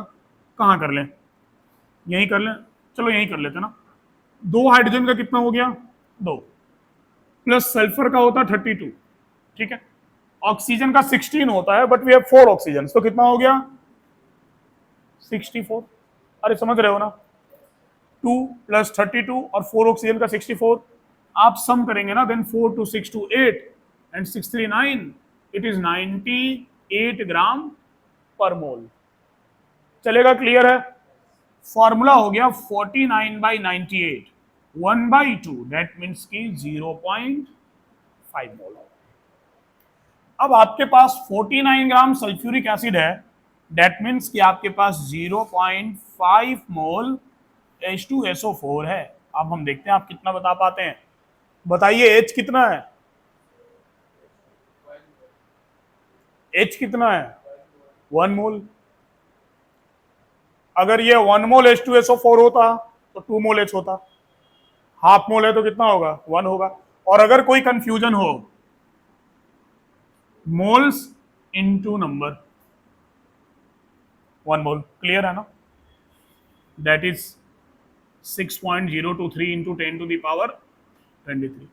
कहां कर लें? यही कर लें, चलो यही कर लेते ना। 2 हाइड्रोजन का कितना हो गया? 2, प्लस सल्फर का होता है 32, ठीक है। ऑक्सीजन का 16 होता है, बट वी हैव 4 ऑक्सीजन, तो कितना हो गया? 64। अरे समझ रहे हो ना, 2 प्लस 32 और 4 ऑक्सीजन का 64। आप सम करेंगे ना, then 4 to 6 to 8 and 6 3 9, it is 98 gram per mole. चलेगा? क्लियर है? फॉर्मूला हो गया 49/98, 1/2, दैट मीन्स की 0.5 मोल। अब आपके पास 49 ग्राम सल्फ्यूरिक एसिड है, दैट मीन्स कि आपके पास 0.5 मोल H2SO4 है। अब हम देखते हैं आप कितना बता पाते हैं। बताइए H कितना है? H कितना है? 1 मोल। अगर ये 1 मोल H2SO4 होता तो 2 मोल H होता, हाफ मोल है तो कितना होगा? 1 होगा। और अगर कोई कंफ्यूजन हो, moles into number, 1 mole, clear है ना? That is 6.023 into 10 to the power 23।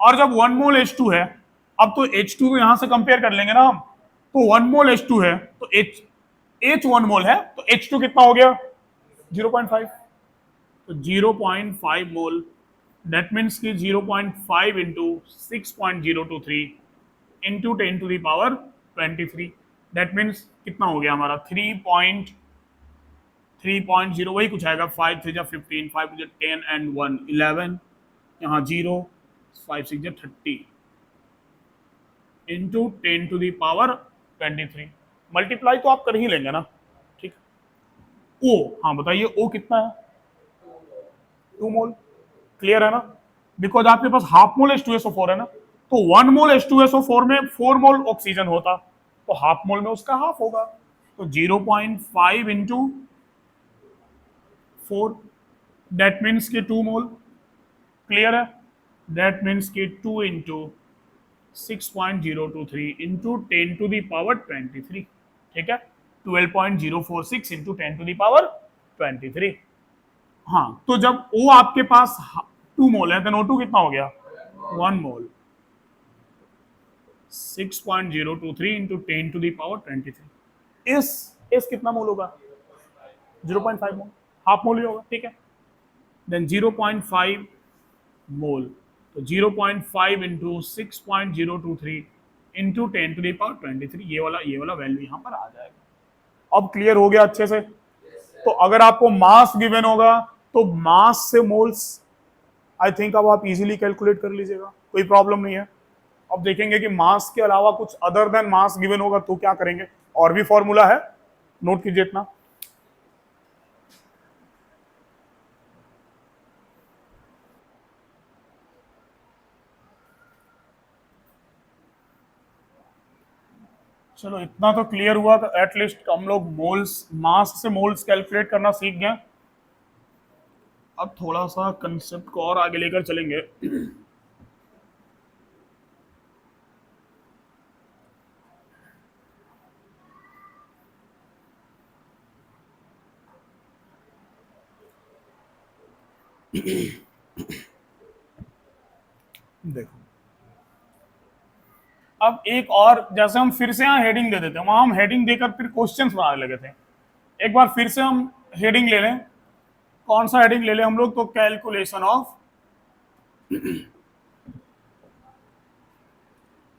और जब 1 मोल H2 है, अब तो H2 को यहां से कंपेयर कर लेंगे ना हम, तो 1 मोल H2 है तो H 1 मोल है, तो H2 कितना हो गया? 0.5। तो 0.5 मोल, दैट मीन्स की 0.5 into 6.023 into 10 to the power 23, that means कितना हो गया हमारा? 3.0 वही कुछ आएगा। 5 3 15, 5 10 एंड 1 11, यहाँ 0, 5 6 30 इंटू 10 टू दावर 23। मल्टीप्लाई तो आप कर ही लेंगे ना, ठीक। ओ, हाँ बताइए ओ कितना है? 2 मोल, क्लियर है ना? बिकॉज आपके पास हाफ मोल H2SO4 है ना, तो 1 मोल H2SO4 में 4 मोल ऑक्सीजन होता, तो हाफ मोल में उसका हाफ होगा, तो 0.5 इंटू 4, दैट मीन्स की 2 मोल। क्लियर है? दैट मीन्स की 2 इंटू 6.023 इंटू 10 टू दावर 23, ठीक है। 12.046 इंटू 10 टू दावर 23। हाँ, तो जब O आपके पास 2 मोल है, देन O2 कितना हो गया? 1 मोल। 6.023 इंटू 10 टू दावर 23। इस कितना मोल होगा? 0.5 मोल, हाफ मोल ही होगा, ठीक है। देन 0.5 मोल, तो 0.5 इंटू 6.023 इंटू 10 टू दावर 23, ये वाला वैल्यू यहां पर आ जाएगा। अब क्लियर हो गया अच्छे से? तो अगर आपको मास गिवन होगा तो मास से मोल्स आई थिंक अब आप इजीली कैलकुलेट कर लीजिएगा, कोई प्रॉब्लम नहीं है। अब देखेंगे कि मास के अलावा कुछ अदर देन मास गिवन होगा तो क्या करेंगे। और भी फॉर्मूला है, नोट कीजिए इतना। चलो इतना तो क्लियर हुआ कि एटलीस्ट हम लोग मोल्स, मास से मोल्स कैलकुलेट करना सीख गए। अब थोड़ा सा कंसेप्ट को और आगे लेकर चलेंगे। देखो, अब एक और, जैसे हम फिर से यहाँ हेडिंग दे देते हैं, वहां हम हेडिंग देकर फिर क्वेश्चंस बनाने लगे थे। एक बार फिर से हम हेडिंग ले लें। कौन सा हेडिंग ले लें हम लोग? तो calculation of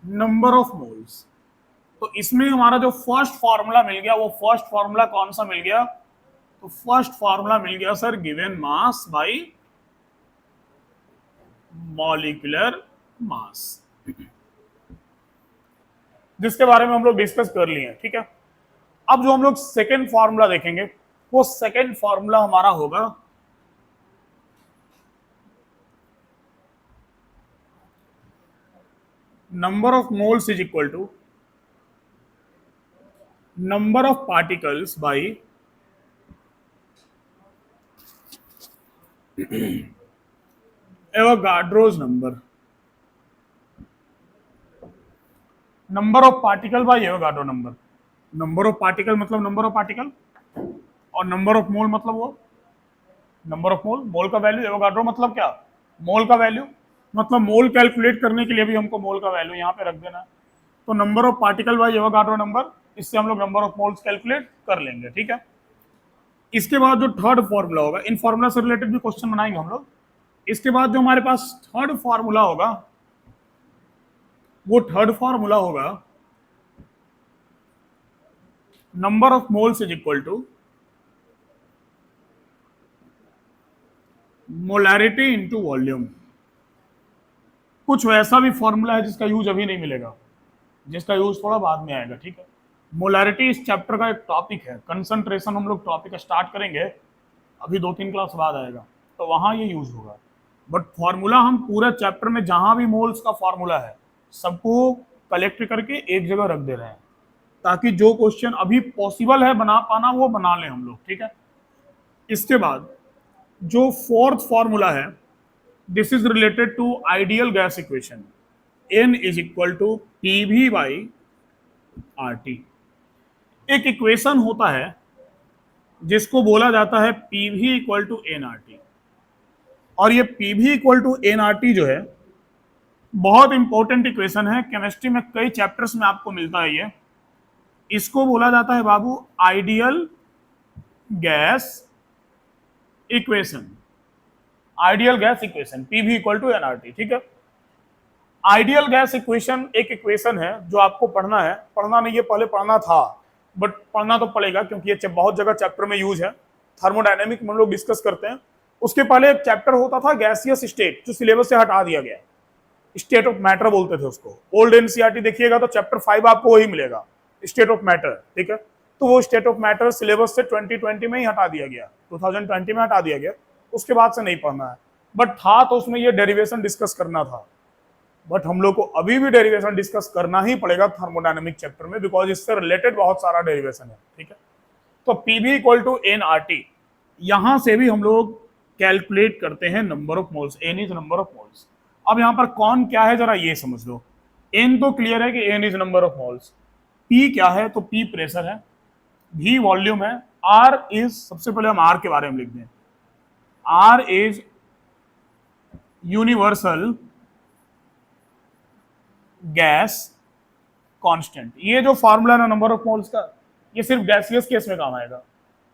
number of moles. तो इसमें हमारा जो फर्स्ट फॉर्मूला मिल गया, वो फर्स्ट फॉर्मूला कौन सा मिल गया? तो फर्स्ट फॉर्मूला मिल गया sir, given mass by molecular मास, जिसके बारे में हम लोग डिस्कस कर लिए हैं। ठीक है, अब जो हम लोग सेकेंड फॉर्मूला देखेंगे, वो सेकेंड फॉर्मूला हमारा होगा number of moles is equal to number of particles by Avogadro's number. Number of particle by Avogadro number. Number of particle मतलब नंबर ऑफ पार्टिकल, और नंबर ऑफ मोल मतलब वो number of मोल। मोल का value, Avogadro मतलब क्या? मोल का value. मतलब मोल calculate करने के लिए भी हमको मोल का वैल्यू यहाँ पे रख देना है। तो number of particle by Avogadro number, इससे हम लोग नंबर ऑफ मोल्स कैलकुलेट कर लेंगे। ठीक है, इसके बाद जो थर्ड फॉर्मूला होगा, इन फॉर्मूला से रिलेटेड भी क्वेश्चन बनाएंगे हम लोग। इसके बाद जो हमारे पास थर्ड फॉर्मूला होगा, वो थर्ड फॉर्मूला होगा number of moles is equal to molarity into volume. कुछ वैसा भी फॉर्मूला है जिसका यूज अभी नहीं मिलेगा, जिसका यूज थोड़ा बाद में आएगा। ठीक है, मोलैरिटी इस चैप्टर का एक टॉपिक है, कंसंट्रेशन हम लोग टॉपिक स्टार्ट करेंगे, अभी 2-3 क्लास बाद आएगा, तो वहां ये यूज होगा। बट फॉर्मूला हम पूरे चैप्टर में जहां भी मोल्स का फॉर्मूला है, सबको कलेक्ट करके एक जगह रख दे रहे हैं, ताकि जो क्वेश्चन अभी पॉसिबल है बना पाना, वो बना लें हम लोग। ठीक है, इसके बाद जो फोर्थ फॉर्मूला है, this is related to ideal gas equation, n is equal to pv by RT। एक इक्वेशन होता है जिसको बोला जाता है pv इक्वल टू nRT, और ये pv इक्वल टू nRT जो है, बहुत इंपॉर्टेंट इक्वेशन है। केमिस्ट्री में कई चैप्टर्स में आपको मिलता है ये। इसको बोला जाता है बाबू ideal gas equation. Ideal gas equation PV equal to NRT. ठीक है, आइडियल गैस इक्वेशन एक इक्वेशन है जो आपको पढ़ना है। पढ़ना नहीं, ये पहले पढ़ना था, बट पढ़ना तो पड़ेगा क्योंकि ये बहुत जगह चैप्टर में यूज है। थर्मोडायनेमिक में हम लोग डिस्कस करते हैं। उसके पहले एक चैप्टर होता था गैसियस स्टेट, जो सिलेबस से हटा दिया गया, स्टेट ऑफ मैटर बोलते थे उसको। ओल्ड एनसीईआरटी देखिएगा तो चैप्टर 5 आपको वही मिलेगा, स्टेट ऑफ मैटर। ठीक है, तो वो स्टेट ऑफ मैटर सिलेबस से 2020 में ही हटा दिया गया, 2020 में हटा दिया गया। उसके बाद से नहीं पढ़ना है, बट था तो उसमें ये डेरिवेशन डिस्कस करना था। बट हम लोग को अभी भी डेरिवेशन डिस्कस करना ही पड़ेगा थर्मोडायनेमिक चैप्टर में, बिकॉज इससे रिलेटेड बहुत सारा डेरिवेशन है। ठीक है, तो पीवी इक्वल टू एनआरटी, यहां से भी हम लोग कैलकुलेट करते हैं number of moles. N is number of moles. अब यहां पर कौन क्या है जरा ये समझ लो। एन तो क्लियर है कि N is number of moles. P क्या है? तो पी प्रेशर है, भी वॉल्यूम है, आर इज, सबसे पहले हम आर के बारे में लिख दें, R is universal gas constant. ये जो फॉर्मूला है नंबर ऑफ मोल्स का, ये सिर्फ गैसियस केस में काम आएगा।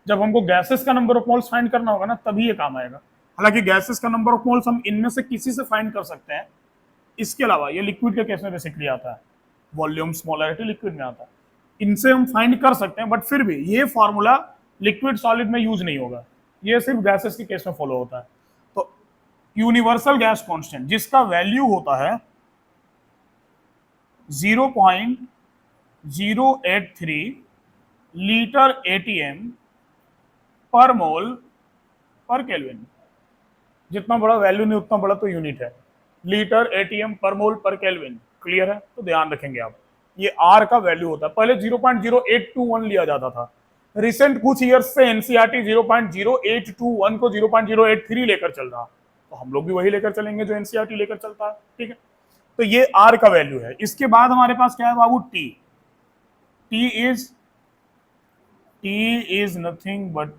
जब हमको गैसेस का नंबर ऑफ मोल्स फाइंड करना होगा ना, तभी ये काम आएगा। हालांकि गैसेस का नंबर ऑफ मोल्स हम इनमें से किसी से फाइंड कर सकते हैं। इसके अलावा ये लिक्विड के केस में बेसिकली आता है, वॉल्यूम मोलैरिटी लिक्विड में आता है, इनसे हम फाइंड कर सकते हैं। बट फिर भी ये फॉर्मूला लिक्विड सॉलिड में यूज नहीं होगा, ये सिर्फ गैसेस के केस में फॉलो होता है। तो यूनिवर्सल गैस कांस्टेंट, जिसका वैल्यू होता है 0.083 लीटर ATM पर मोल पर केल्विन। जितना बड़ा वैल्यू नहीं उतना बड़ा तो यूनिट है, लीटर ATM पर मोल पर केल्विन। क्लियर है? तो ध्यान रखेंगे आप। ये आर का वैल्यू होता है। पहले 0.0821 लिया जाता था, रिसेंट कुछ ईयर्स से एनसीईआरटी 0.0821 को 0.083 लेकर चल रहा, तो हम लोग भी वही लेकर चलेंगे जो एनसीईआरटी लेकर चलता है, ठीक है। तो ये आर का वैल्यू है। इसके बाद हमारे पास क्या है बाबू, T. T is nothing but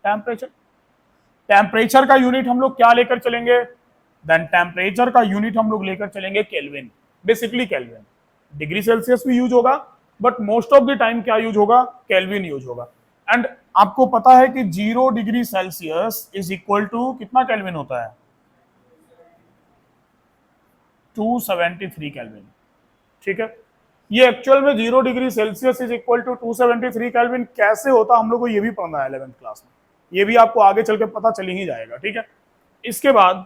temperature. Temperature का यूनिट हम लोग क्या लेकर चलेंगे, देन टेम्परेचर का यूनिट हम लोग लेकर चलेंगे kelvin, basically kelvin. Degree Celsius भी यूज होगा, but most of the time क्या यूज होगा, केल्विन यूज होगा। एंड आपको पता है कि 0 degree Celsius is equal to कितना केल्विन होता है, 273 केल्विन, ठीक है। ये एक्चुअल में 0 degree Celsius is equal to 273 kelvin कैसे होता, हम लोग को ये भी पढ़ना है 11th क्लास में, ये भी आपको आगे चल के पता चल ही जाएगा, ठीक है। इसके बाद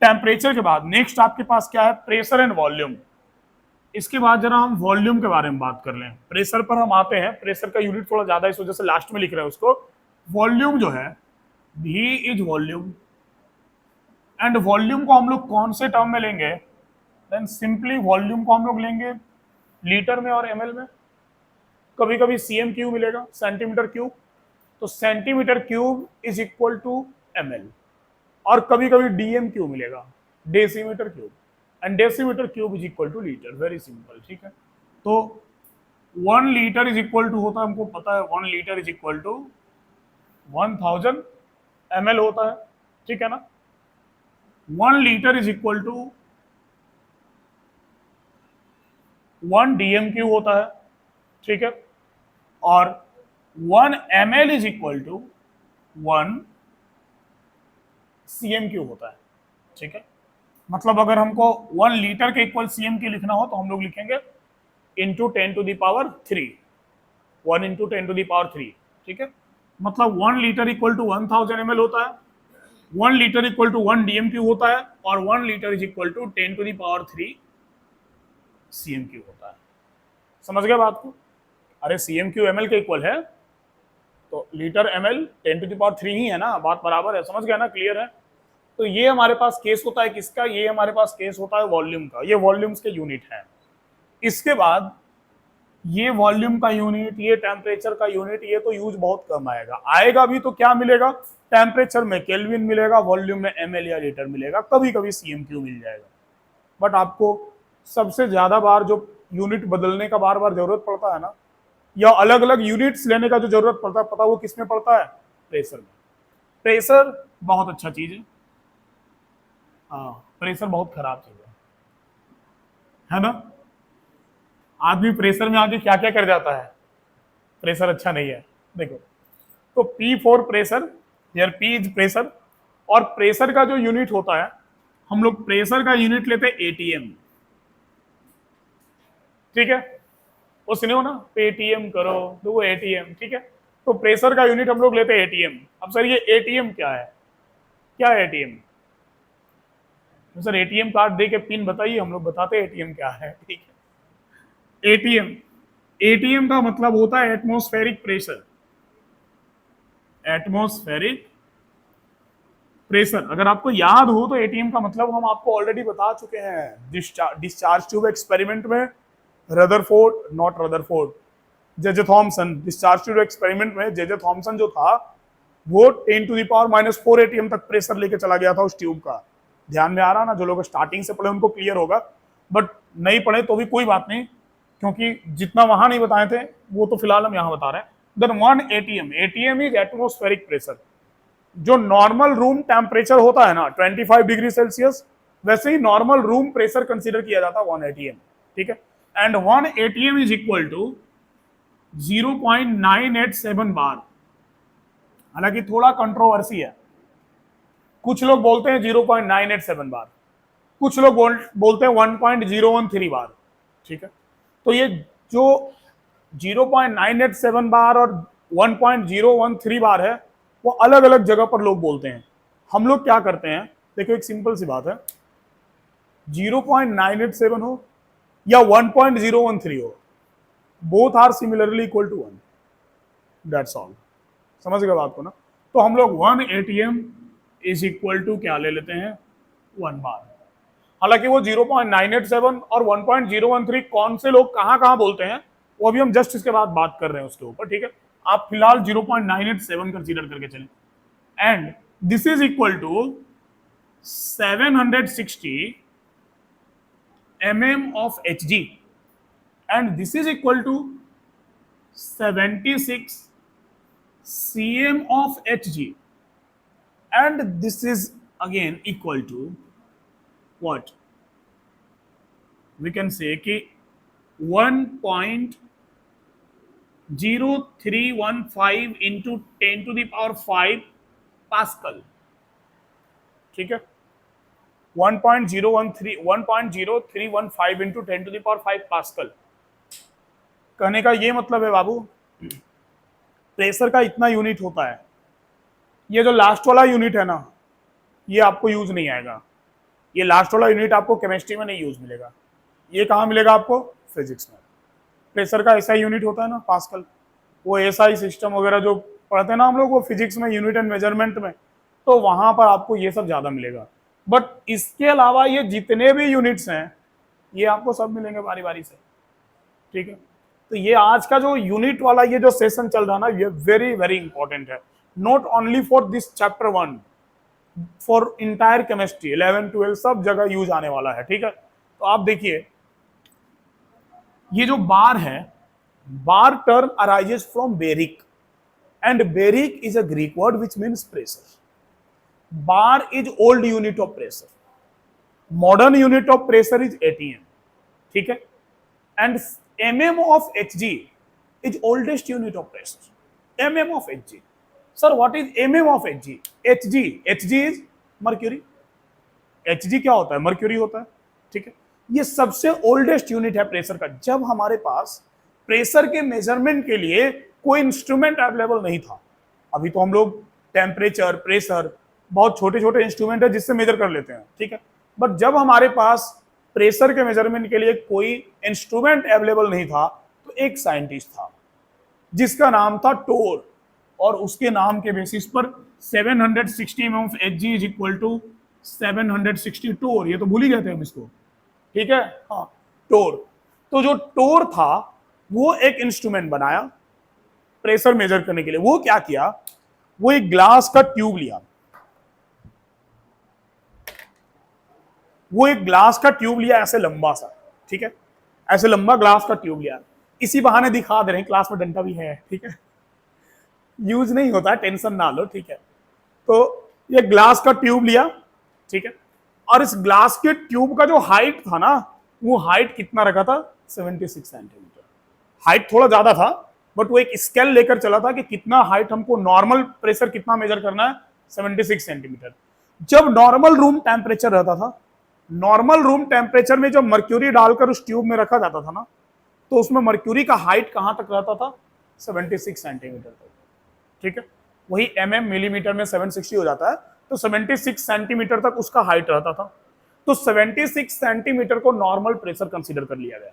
टेम्परेचर के बाद नेक्स्ट आपके पास क्या है, प्रेशर एंड वॉल्यूम। इसके बाद जरा हम वॉल्यूम के बारे में बात कर लें, प्रेशर पर हम आते हैं, प्रेशर का यूनिट थोड़ा ज्यादा इस वजह से लास्ट में लिख रहे हैं उसको। वॉल्यूम जो है, V is volume, and volume को हम लोग कौन से टर्म में लेंगे, देन सिंपली वॉल्यूम को हम लोग लेंगे लीटर में और ml में, कभी कभी cm क्यूब मिलेगा, सेंटीमीटर क्यूब, तो centimetre cube is equal to ml, और कभी कभी dm क्यूब मिलेगा, decimetre cube, and decimetre cube is equal to litre, very simple, ठीक है। तो 1 लीटर इज इक्वल टू होता है, हमको पता है 1 litre is equal to 1000 ml होता है, ठीक है ना। 1 litre is equal to 1 DM cube होता है, ठीक है, और 1 ml is equal to 1 CM cube होता है, ठीक है। मतलब अगर हमको 1 लीटर के इक्वल सीएम क्यूब लिखना हो तो हम लोग लिखेंगे into 10 to the power 3, 1 into 10 to the power 3, ठीक है। मतलब 1 लीटर इक्वल टू 1000 ml होता है, 1 litre equal to 1 DM cube होता है, और 1 litre is equal to 10 to the power 3 CM cube होता है। समझ गए बात को, अरे सीएम क्यू एमएल के इक्वल है, तो litre ML 10 to the power 3 ही है ना, बात बराबर है, समझ गया ना, क्लियर है। तो ये हमारे पास केस होता है किसका, ये हमारे पास केस होता है वॉल्यूम का, ये वॉल्यूम्स के यूनिट है। इसके बाद ये वॉल्यूम का यूनिट, ये टेम्परेचर का यूनिट, ये तो यूज बहुत कम आएगा, आएगा भी तो क्या मिलेगा, टेम्परेचर में केल्विन मिलेगा, वॉल्यूम में एमएल या लीटर मिलेगा, कभी कभी सीएम क्यू मिल जाएगा। बट आपको सबसे ज्यादा बार जो यूनिट बदलने का बार बार जरूरत पड़ता है ना, या अलग अलग यूनिट्स लेने का जो जरूरत पड़ता है, पता वो किस में पड़ता है, प्रेशर में। प्रेशर बहुत अच्छा चीज है, हाँ, प्रेशर बहुत खराब चीज है ना। आदमी प्रेशर में आके क्या क्या कर जाता है, प्रेशर अच्छा नहीं है, देखो। तो P फॉर प्रेशर, यार P इज प्रेशर, और प्रेशर का जो यूनिट होता है, हम लोग प्रेशर का यूनिट लेते हैं एटीएम, ठीक है। वो सुने हो ना, पेटीएम करो तो वो एटीएम, ठीक है। तो प्रेशर का यूनिट हम लोग लेते हैं एटीएम। अब सर ये एटीएम क्या है, क्या है एटीएम, सर एटीएम कार्ड दे के पिन बताइए, हम लोग बताते हैं एटीएम क्या है, ठीक है। एटीएम, एटीएम का मतलब होता है एटमॉस्फेरिक प्रेशर, एटमॉस्फेरिक प्रेशर। अगर आपको याद हो तो एटीएम का मतलब हम आपको ऑलरेडी बता चुके हैं डिस्चार्ज ट्यूब एक्सपेरिमेंट में, Rutherford, not Rutherford, J J Thomson, discharge tube experiment में जेजे थॉमसन जो था वो 10 टू द पावर -4 एटीएम तक प्रेशर लेके चला गया था उस ट्यूब का। ध्यान में आ रहा ना, जो लोग स्टार्टिंग से पढ़े उनको क्लियर होगा, बट नहीं पढ़े तो भी कोई बात नहीं, क्योंकि जितना वहां नहीं बताए थे वो तो फिलहाल हम यहाँ बता रहे हैं। Then 1 ATM, ATM is atmospheric pressure. जो नॉर्मल रूम टेम्परेचर होता है ना 25 डिग्री सेल्सियस, वैसे ही नॉर्मल रूम प्रेशर कंसीडर किया जाता है 1 एटीएम, ठीक है। And 1 ATM is equal to 0.987 bar. हालांकि थोड़ा कंट्रोवर्सी है, कुछ लोग बोलते हैं 0.987 बार, कुछ लोग बोलते हैं 1.013 बार, ठीक है। तो ये जो 0.987 बार और 1.013 बार है वो अलग अलग जगह पर लोग बोलते हैं। हम लोग क्या करते हैं, देखो एक सिंपल सी बात है, 0.987 हो या 1.013 हो, both are similarly equal to 1, that's all. समझ गए बात को ना। तो हम लोग 1 एटीएम इज इक्वल टू क्या ले लेते हैं, 1 बार। हालांकि वो 0.987 और 1.013 कौन से लोग कहां कहां बोलते हैं वो अभी हम जस्ट इसके बाद बात कर रहे हैं उसके ऊपर, ठीक है। आप फिलहाल 0.987 कंसीडर करके चलें, and this is equal to 760 mm of Hg, and this is equal to 76 cm of Hg, and this is again equal to what we can say कि 1.0315 into 10 to the power 5 pascal, ठीक है। 1.0315 into 10 to the power 5 pascal. कहने का ये मतलब है बाबू, pressure का इतना यूनिट होता है। ये जो लास्ट वाला यूनिट है ना, ये आपको यूज नहीं आएगा। ये लास्ट वाला यूनिट आपको केमिस्ट्री में नहीं यूज मिलेगा। ये कहाँ मिलेगा आपको? फिजिक्स में। प्रेशर का ऐसा यूनिट होता है ना पास्कल, वो एसआई सिस्टम वगैरह जो पढ़ते हैं ना हम लोग, वो फिजिक्स में यूनिट एंड मेजरमेंट में, तो वहां पर आपको ये सब ज्यादा मिलेगा। बट इसके अलावा ये जितने भी यूनिट्स हैं ये आपको सब मिलेंगे बारी बारी से, ठीक है। तो ये आज का जो यूनिट वाला ये जो सेशन चल रहा ना, ये वेरी वेरी इंपॉर्टेंट है, not only for this chapter 1, for entire chemistry 11 12 सब जगह यूज आने वाला है, ठीक है। तो आप देखिए, ये जो बार है, bar term arises from baric, and baric is a Greek word which means pressure. bar is old unit of pressure, modern unit of pressure is atm, ठीक है। and mm of hg is oldest unit of pressure, mm of hg। sir what is mm of hg? hg is mercury, hg क्या होता है? Mercury होता है, ठीक है। ये सबसे ओल्डेस्ट यूनिट है प्रेशर का। जब हमारे पास प्रेशर के मेजरमेंट के लिए कोई इंस्ट्रूमेंट अवेलेबल नहीं था, अभी तो हम लोग टेम्परेचर, प्रेशर, बहुत छोटे छोटे इंस्ट्रूमेंट है जिससे मेजर कर लेते हैं, ठीक है। बट जब हमारे पास प्रेशर के मेजरमेंट के लिए कोई इंस्ट्रूमेंट अवेलेबल नहीं था, तो एक साइंटिस्ट था जिसका नाम था टोर, और उसके नाम के बेसिस पर 760 mm of Hg is equal to 760 टोर। ये तो भूल ही गए थे हम इसको, ठीक है। हाँ, टोर। तो जो टोर था वो एक इंस्ट्रूमेंट बनाया प्रेशर मेजर करने के लिए। वो क्या किया, वो एक ग्लास का ट्यूब लिया, वो एक ग्लास का ट्यूब लिया ऐसे लंबा सा, ठीक है, ऐसे लंबा ग्लास का ट्यूब लिया। इसी बहाने दिखा दे रहे हैं, क्लास में डंडा भी है, ठीक है, यूज नहीं होता, टेंशन ना लो, ठीक है। तो ये ग्लास का ट्यूब लिया, ठीक है, और इस ग्लास के ट्यूब का जो हाइट था ना, वो हाइट कितना रखा था? 76 सेंटीमीटर। हाइट थोड़ा ज्यादा था, बट वो एक स्केल लेकर चला था कि कितना हाइट हमको, नॉर्मल प्रेशर कितना मेजर करना है, 76 सेंटीमीटर। जब नॉर्मल रूम टेम्परेचर रहता था, नॉर्मल रूम टेम्परेचर में जब मर्क्यूरी डालकर उस ट्यूब में रखा जाता था ना, तो उसमें मर्क्यूरी का हाइट कहां तक रहता था? 76 सेंटीमीटर तक, ठीक है। वही mm मिलीमीटर में 760 हो जाता है, तो 76 सेंटीमीटर तक उसका हाइट रहता था। तो 76 सेंटीमीटर को नॉर्मल प्रेशर कंसीडर कर लिया गया,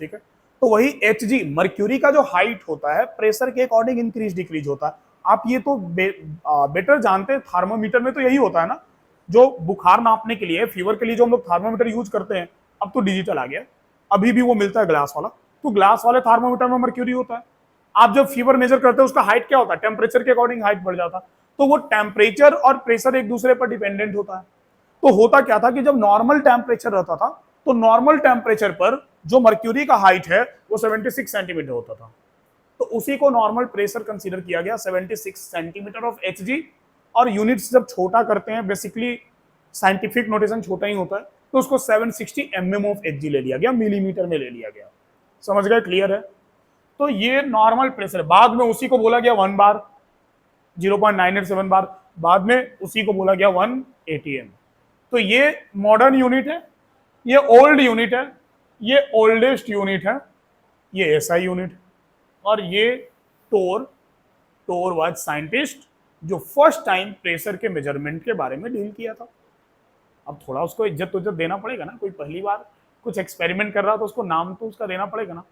ठीक है। तो वही Hg, मर्क्यूरी का जो हाइट होता है प्रेशर के अकॉर्डिंग इंक्रीज डिक्रीज होता है। आप ये तो बेटर जानते हैं, थर्मोमीटर में तो यही होता है ना, जो बुखार नापने के लिए, फीवर के लिए जो हम लोग थर्मोमीटर यूज करते हैं, अब तो डिजिटल आ गया, अभी भी वो मिलता है ग्लास वाला, तो ग्लास वाले थर्मोमीटर में मर्क्यूरी होता है। आप जब फीवर मेजर करते हैं उसका हाइट क्या होता है? टेम्परेचर के अकॉर्डिंग हाइट बढ़ जाता है। तो वो टेम्परेचर और प्रेशर एक दूसरे पर डिपेंडेंट होता है। तो होता क्या था कि जब नॉर्मल टेम्परेचर रहता था, तो नॉर्मल टेम्परेचर पर जो मर्क्यूरी का हाइट है वो 76 सेंटीमीटर होता था, तो उसी को नॉर्मल प्रेशर कंसीडर किया गया, 76 सेंटीमीटर ऑफ Hg। और यूनिट्स जब छोटा करते हैं, बेसिकली साइंटिफिक नोटेशन छोटा ही होता है, तो उसको 760 mm ऑफ Hg ले लिया गया, मिलीमीटर में ले लिया गया। समझ गए? क्लियर है? तो ये नॉर्मल प्रेशर, बाद में उसी को बोला गया 1 बार, 0.987 बार, बाद में उसी को बोला गया 1 atm। तो ये मॉडर्न यूनिट है, ये ओल्ड यूनिट है, ये ओल्डेस्ट यूनिट है, ये एसआई यूनिट, और ये टोर वाज साइंटिस्ट जो फर्स्ट टाइम प्रेशर के मेजरमेंट के बारे में डील किया था। अब थोड़ा उसको इज्जत देना पड़ेगा ना, कोई पहली बार कुछ एक्सपेरिमेंट कर रहा तो उसको नाम तो उसका देना पड़ेगा ना।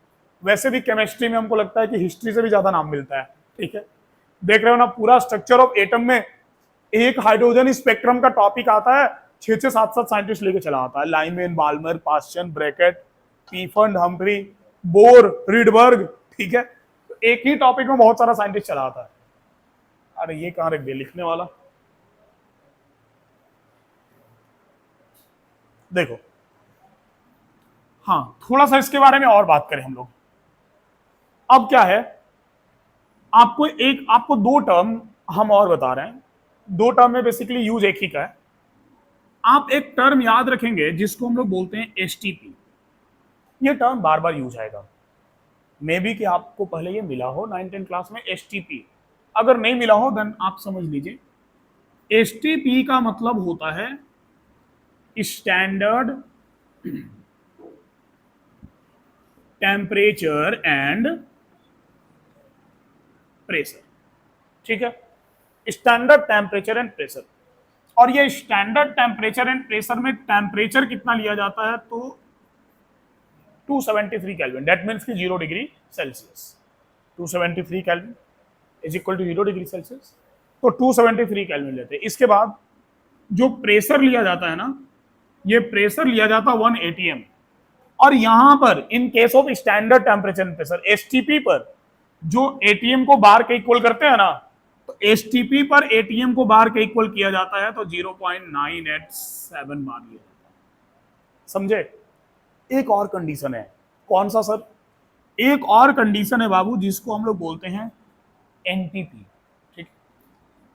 वैसे भी केमिस्ट्री में हमको लगता है कि हिस्ट्री से भी ज्यादा नाम मिलता है, ठीक है। देख रहे हो ना, पूरा स्ट्रक्चर ऑफ एटम में एक हाइड्रोजन स्पेक्ट्रम का टॉपिक आता है, छह छह सात सात साइंटिस्ट लेके चला आता है, Lyman, Balmer, Paschen, Brackett, Pfund, Humphreys, Bohr, Rydberg, ठीक है। तो एक ही टॉपिक में बहुत सारा साइंटिस्ट चला आता है। अरे ये कहां रख दिया लिखने वाला, देखो। हाँ, थोड़ा सा इसके बारे में और बात करें हम लोग। अब क्या है, आपको दो टर्म हम और बता रहे हैं। दो टर्म में बेसिकली यूज एक ही का है। आप एक टर्म याद रखेंगे जिसको हम लोग बोलते हैं एसटीपी। ये टर्म बार बार यूज आएगा, मे बी कि आपको पहले ये मिला हो 9th क्लास में एसटीपी। अगर नहीं मिला हो देन आप समझ लीजिए, एसटीपी का मतलब होता है स्टैंडर्ड टेम्परेचर एंड प्रेशर, ठीक है। Standard temperature and pressure. और ये स्टैंडर्ड टेम्परेचर एंड प्रेशर में टेम्परेचर कितना लिया जाता है, तो 273 केल्विन, दैट मीन्स की 0 degree Celsius. 273 kelvin is equal to 0 degree Celsius, तो 273 केल्विन लेते हैं। इसके बाद जो प्रेशर लिया जाता है ना, ये प्रेशर लिया जाता है 1 atm। और यहां पर in case of standard temperature and pressure, STP पर जो एटीएम को बार के इक्वल करते हैं ना, तो एसटीपी पर एटीएम को बार के इक्वल किया जाता है तो 0.987 बार लिया जाता है। समझे? एक और कंडीशन है, कौन सा सर? एक और कंडीशन है बाबू जिसको हम लोग बोलते हैं एनटीपी, ठीक।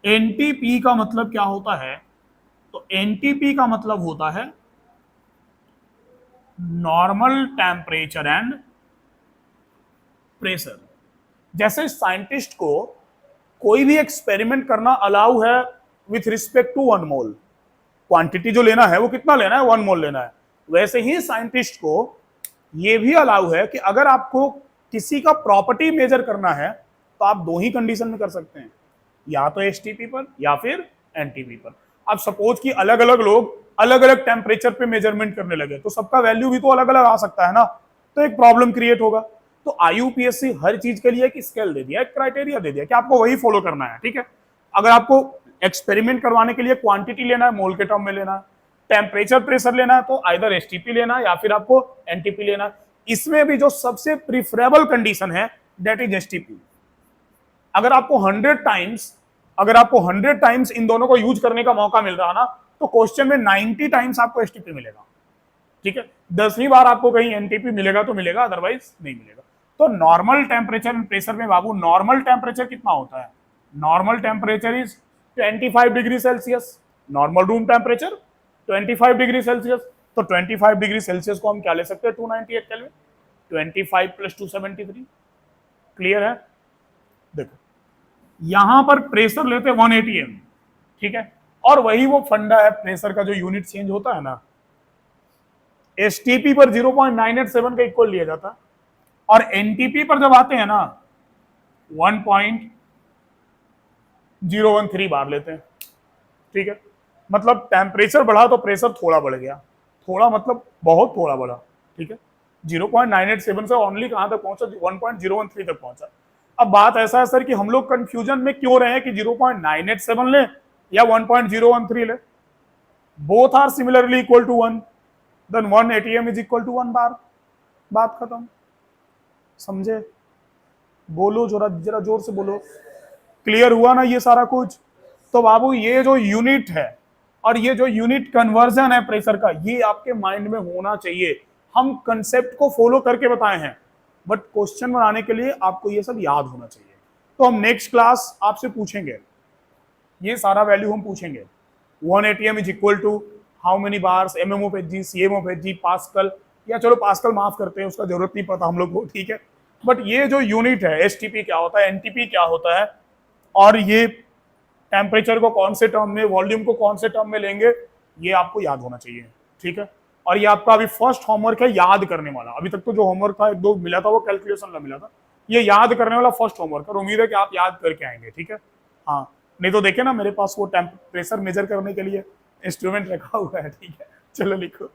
एनटीपी का मतलब क्या होता है, तो एनटीपी का मतलब होता है नॉर्मल टेम्परेचर एंड प्रेशर। जैसे साइंटिस्ट को कोई भी एक्सपेरिमेंट करना अलाउ है with respect to 1 mole, quantity जो लेना है वो कितना लेना है, 1 मोल लेना है। वैसे ही साइंटिस्ट को ये भी अलाउ है कि अगर आपको किसी का प्रॉपर्टी मेजर करना है तो आप दो ही कंडीशन में कर सकते हैं, या तो एसटीपी पर या फिर एनटीपी पर। अब सपोज कि अलग अलग लोग अलग अलग टेम्परेचर पे मेजरमेंट करने लगे तो सबका वैल्यू भी तो अलग अलग आ सकता है ना, तो एक प्रॉब्लम क्रिएट होगा। तो आईयूपीएससी हर चीज के लिए एक स्केल दे दिया, एक क्राइटेरिया दे दिया कि आपको वही फॉलो करना है, ठीक है। अगर आपको एक्सपेरिमेंट करवाने के लिए क्वांटिटी लेना है, मोल के टर्म में लेना है, टेम्परेचर प्रेशर लेना है, तो आइदर एसटीपी लेना है या फिर आपको एनटीपी लेना है। इसमें भी जो सबसे प्रिफरेबल कंडीशन है दैट इज एसटीपी। अगर आपको 100 टाइम्स इन दोनों को यूज करने का मौका मिल रहा ना, तो क्वेश्चन में 90 टाइम्स आपको एसटीपी मिलेगा, ठीक है। 10वीं बार आपको कहीं एनटीपी मिलेगा तो मिलेगा, अदरवाइज नहीं मिलेगा। तो नॉर्मल टेम्परेचर एंड प्रेशर में बाबू, नॉर्मल टेम्परेचर कितना होता है? Normal temperature is 25 degree Celsius. Normal room temperature 25 degree Celsius. तो 25 डिग्री सेल्सियस को हम क्या ले सकते हैं, 298 केल्विन। 25 + 273, क्लियर है? देखो यहां पर प्रेशर लेते हैं 1 atm, ठीक है। और वही वो फंडा है, प्रेशर का जो यूनिट चेंज होता है ना, एसटीपी पर 0.987 का इक्वल लिया जाता है, और एनटीपी पर जब आते हैं ना 1.013 बार लेते हैं, ठीक है। मतलब टेम्परेचर बढ़ा तो प्रेशर थोड़ा बढ़ गया, थोड़ा मतलब बहुत थोड़ा बढ़ा, ठीक है। 0.987 से ओनली कहां तक पहुंचा, 1.013 तक पहुंचा। अब बात ऐसा है सर कि हम लोग कंफ्यूजन में क्यों रहे कि 0.987 ले या 1.013 ले, both are similarly equal to 1, then 1 atm is equal to 1 bar, बात खत्म। समझे? बोलो जरा, जरा जोर से बोलो। क्लियर हुआ ना ये सारा कुछ? तो बाबू ये जो यूनिट है और ये जो यूनिट कन्वर्जन है प्रेशर का, ये आपके माइंड में होना चाहिए। हम कंसेप्ट को फॉलो करके बताए हैं, बट क्वेश्चन बनाने के लिए आपको ये सब याद होना चाहिए। तो हम नेक्स्ट क्लास आपसे पूछेंगे, ये सारा वैल्यू हम पूछेंगे। 1 atm is equal to how many bars, mm of Hg, cm of Hg, pascal, या चलो पास्कल माफ करते हैं, उसका जरूरत नहीं पता हम लोग को, ठीक है। बट ये जो यूनिट है, एसटीपी क्या होता है, एनटीपी क्या होता है, और ये टेम्परेचर को कौन से टर्म में, वॉल्यूम को कौन से टर्म में लेंगे, ये आपको याद होना चाहिए, ठीक है। और ये आपका अभी फर्स्ट होमवर्क है, याद करने वाला। अभी तक तो जो होमवर्क था, एक दो मिला था, वो कैलकुलेशन का मिला था। ये याद करने वाला फर्स्ट होमवर्क है, उम्मीद है कि आप याद करके आएंगे, ठीक है। हाँ, नहीं तो देखिए ना, मेरे पास वो टेम्परेचर मेजर करने के लिए इंस्ट्रूमेंट रखा हुआ है, ठीक है। चलो लिखो।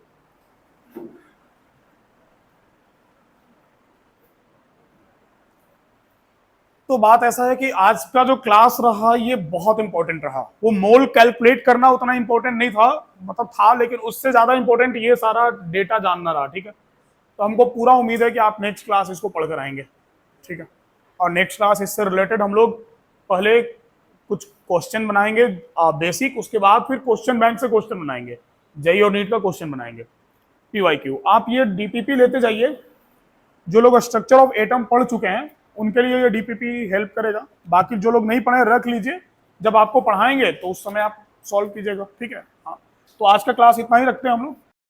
तो बात ऐसा है कि आज का जो क्लास रहा ये बहुत इंपॉर्टेंट रहा। वो मोल कैलकुलेट करना उतना इंपॉर्टेंट नहीं था, मतलब था, लेकिन उससे ज्यादा इंपॉर्टेंट ये सारा डेटा जानना रहा। ठीक है, तो हमको पूरा उम्मीद है कि आप नेक्स्ट क्लास इसको पढ़कर आएंगे। ठीक है, और नेक्स्ट क्लास इससे रिलेटेड हम लोग पहले कुछ क्वेश्चन बनाएंगे बेसिक, उसके बाद फिर क्वेश्चन बैंक से क्वेश्चन बनाएंगे, जेई और नीट का क्वेश्चन बनाएंगे, पीवाईक्यू। आप ये डीपीपी लेते जाइए, जो लोग स्ट्रक्चर ऑफ एटम पढ़ चुके हैं उनके लिए ये डीपीपी हेल्प करेगा। बाकी जो लोग नहीं पढ़े रख लीजिए, जब आपको पढ़ाएंगे तो उस समय आप सॉल्व कीजिएगा। ठीक है, हाँ, तो आज का क्लास इतना ही रखते हैं हम लोग।